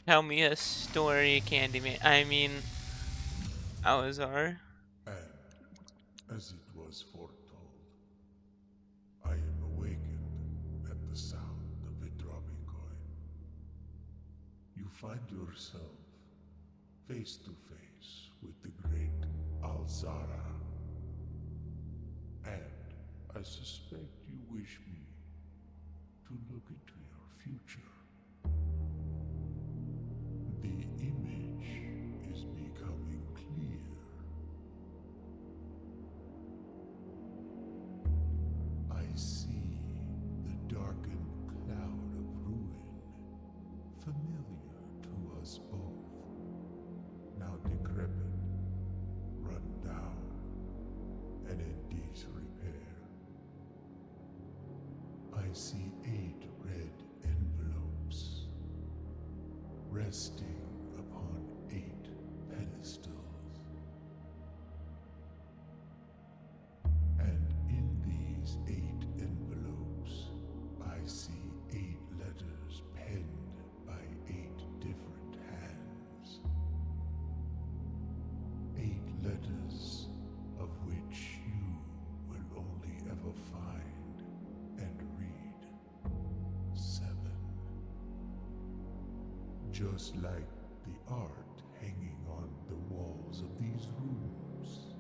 Tell me a story, Candyman. I mean, Alazar. And as it was foretold, I am awakened at the sound of a dropping coin. You find yourself face to face with the great Alzara. And I suspect you wish me to look into your future. The image is becoming clear. see 8 red envelopes resting upon 8 pedestals. And in these 8 envelopes, I see 8 letters penned by 8 different hands. 8 letters of which you will only ever find and read 7. Just like the art hanging on the walls of these rooms,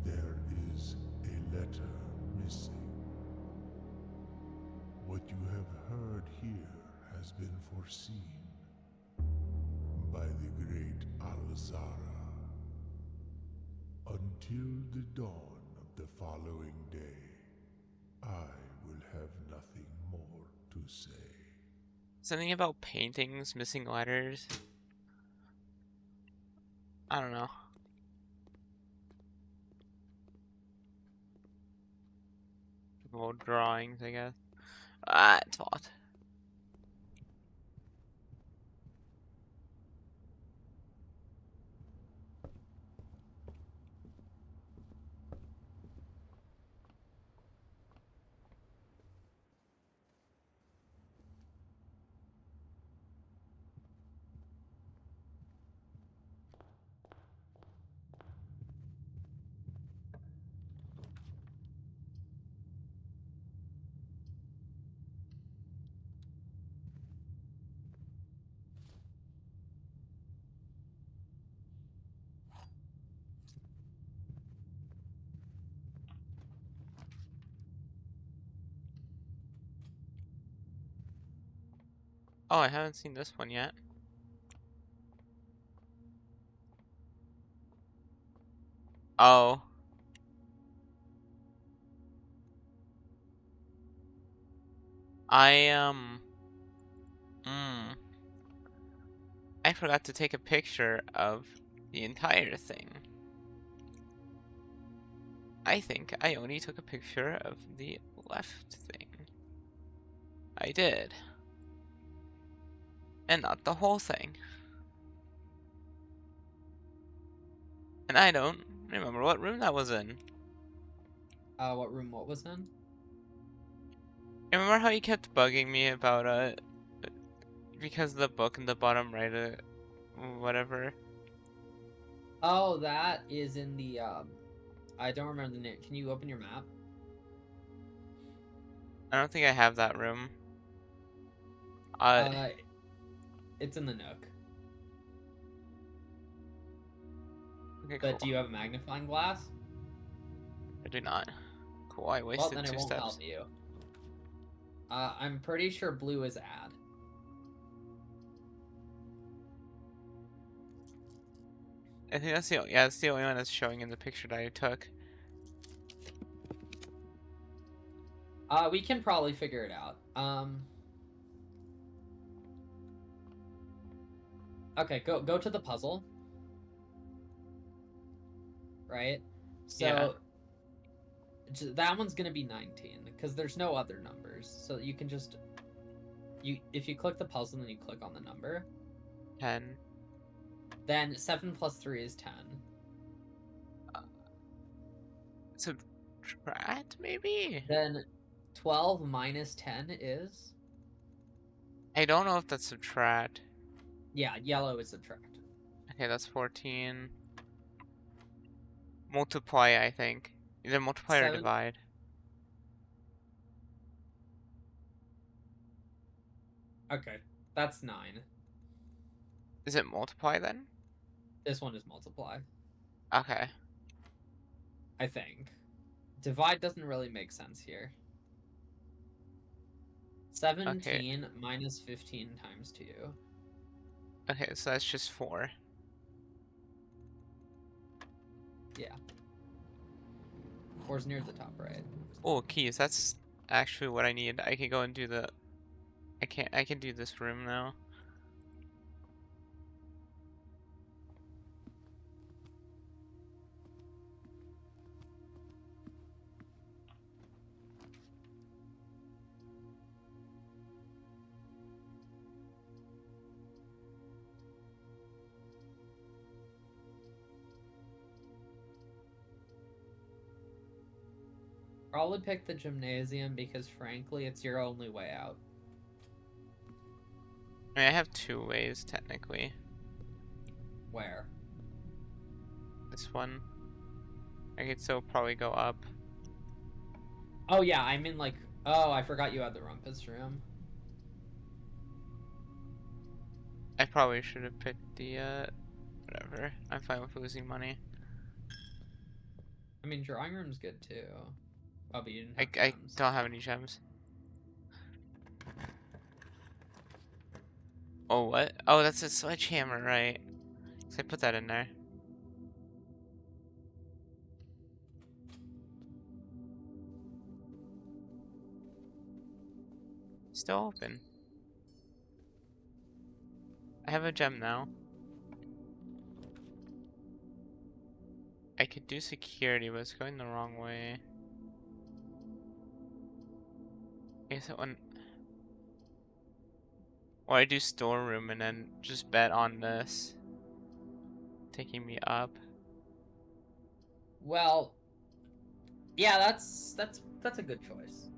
there is a letter missing. What you have heard here has been foreseen by the great Alzara. Until the dawn of the following day, I will have nothing more to say. Something about paintings missing letters. I don't know. Well, drawings, I guess. Ah, it's VoD. Oh, I haven't seen this one yet. Oh. Hmm. I forgot to take a picture of the entire thing. I think I only took a picture of the left thing. I did. And not the whole thing. And I don't remember what room that was in. What room? What was in? Remember how you kept bugging me about because of the book in the bottom right, whatever. Oh, that is in the I don't remember the name. Can you open your map? I don't think I have that room. It's in the Nook. Okay, But cool. do you have a magnifying glass? I do not. Cool, I Well, wasted then it 2 won't steps. help you. I'm pretty sure blue is add. I think that's that's the only one that's showing in the picture that I took. We can probably figure it out. Okay, go to the puzzle. Right? So that one's gonna be 19 because there's no other numbers. So you can just if you click the puzzle and you click on the number, 10. then 7 plus 3 is 10. Subtract, maybe? Then 12 minus 10 is? I don't know if that's subtract. Yeah, yellow is subtract. Okay, that's 14. Multiply, I think. Either multiply or 7. divide. Okay, that's 9. Is it multiply then? This one is multiply, Okay. I think. Divide doesn't really make sense here. 17 minus 15 times 2. Okay, so that's just 4. Yeah. 4's near the top right. Oh, keys. That's actually what I need. I can go and do the... I can do this room now. Probably pick the gymnasium because, frankly, it's your only way out. I mean, I have two ways technically. Where? This one, I could still probably go up. Oh yeah, I'm in like. Oh, I forgot you had the rumpus room. I probably should have picked the whatever. I'm fine with losing money. I mean, drawing room's good too. Oh, but you didn't I have gems. don't have any gems. Oh, what? Oh, that's a sledgehammer, right? So I put that in there. Still open. I have a gem now. I could do security, but it's going the wrong way. I guess that one. Or I do storeroom and then just bet on this taking me up. Well, yeah, that's a good choice.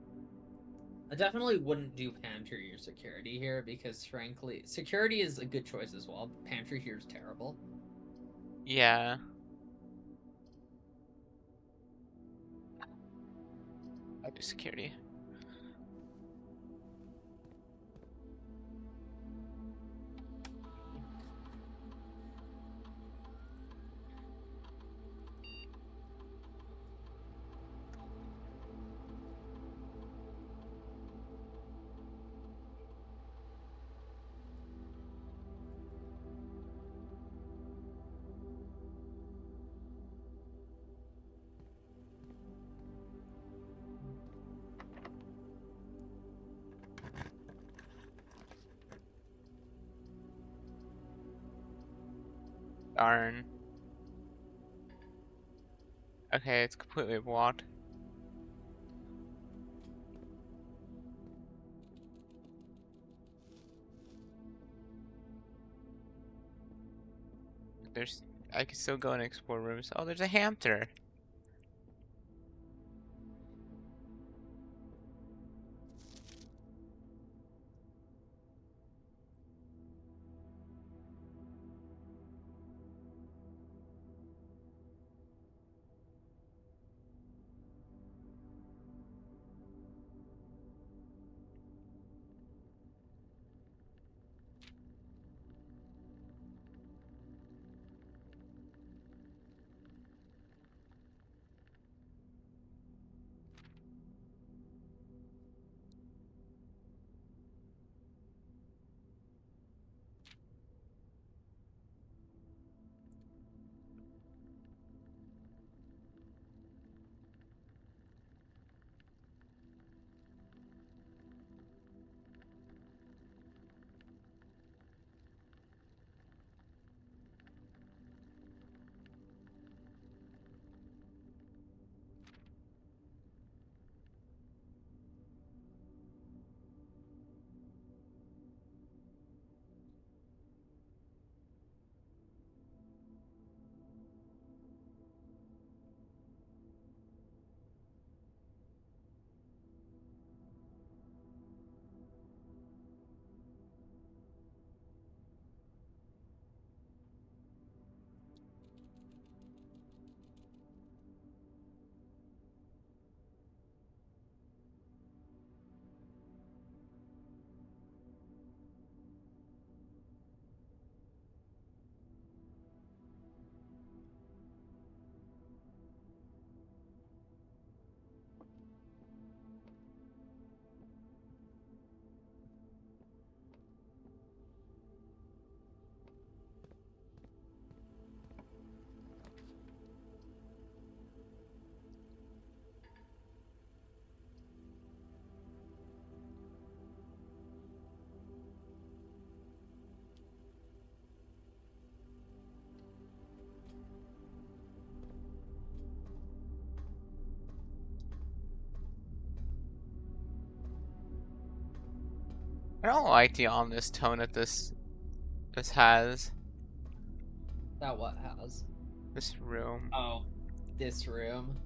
I definitely wouldn't do pantry or security here because, frankly, security is a good choice as well. But pantry here is terrible. Yeah. I do security. Darn. Okay, it's completely blocked. There's. I can still go and explore rooms. Oh, there's a hamster. I don't like the ominous tone that this has. That what has? This room. Oh, this room.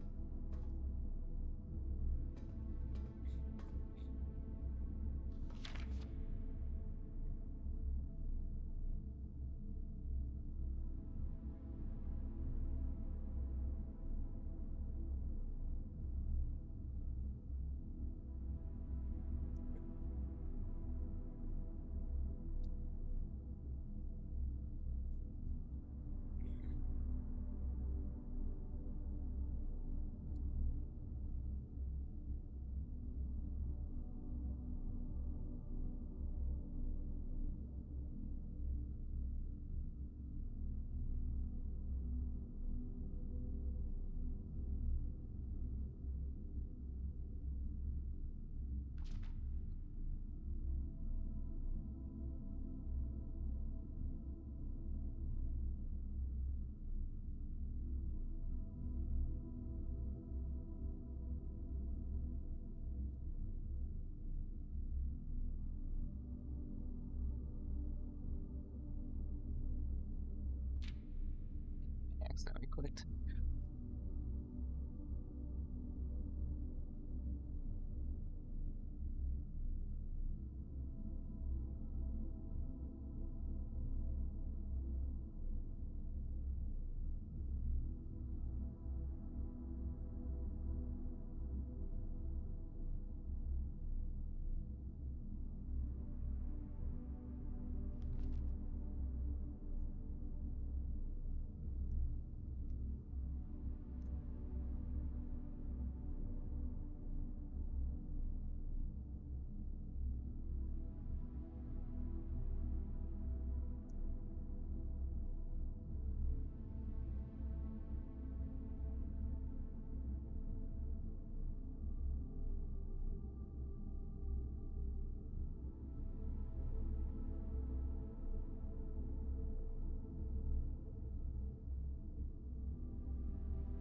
clicked.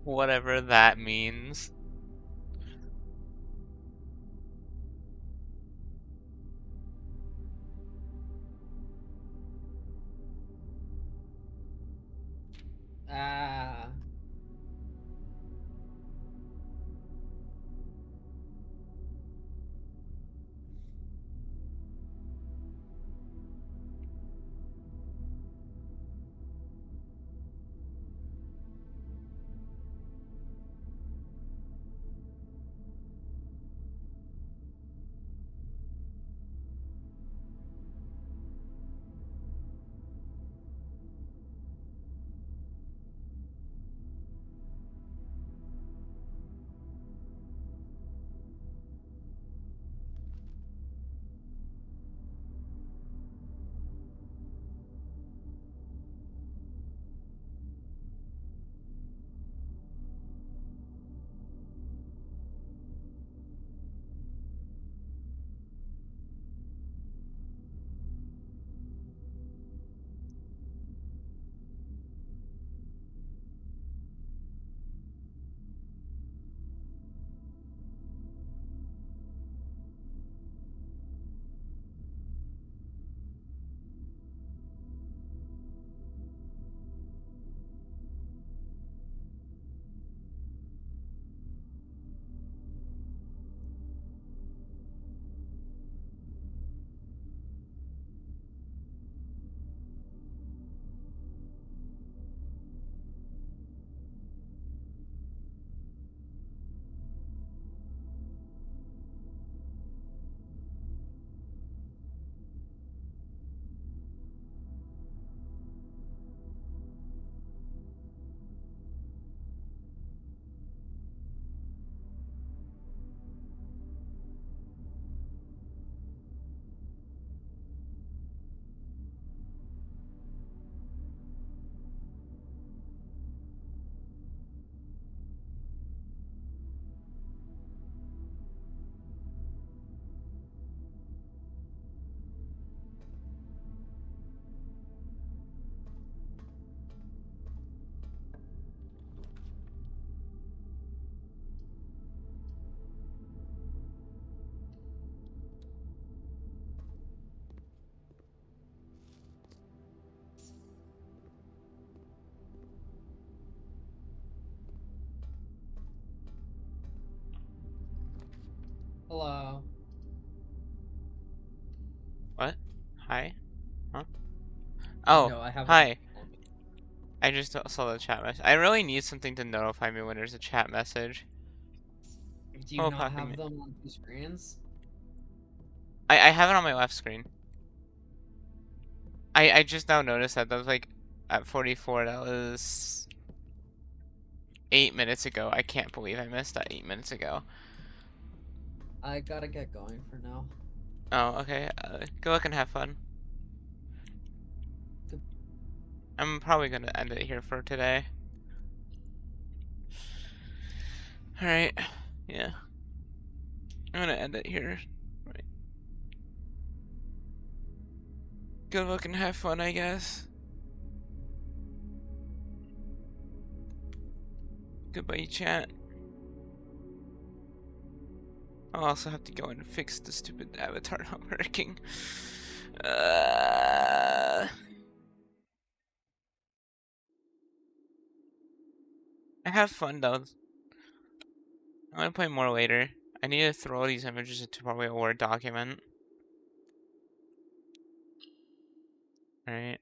Whatever that means. Ah. Hello. What? Hi? Huh? Oh, No, I have. hi. I just saw the chat message. I really need something to notify me when there's a chat message. Do you Oh, not fucking me. have them on two screens? I have it on my left screen. I just now noticed that was like at 44. That was 8 minutes ago. I can't believe I missed that 8 minutes ago. I gotta get going for now. Oh, okay. Good luck and have fun. Good- I'm probably gonna end it here for today. Alright. Yeah. I'm gonna end it here. Right. Good luck and have fun, I guess. Goodbye, chat. I'll also have to go and fix the stupid avatar not working. I have fun though. I'm gonna play more later. I need to throw these images into probably a Word document. Alright.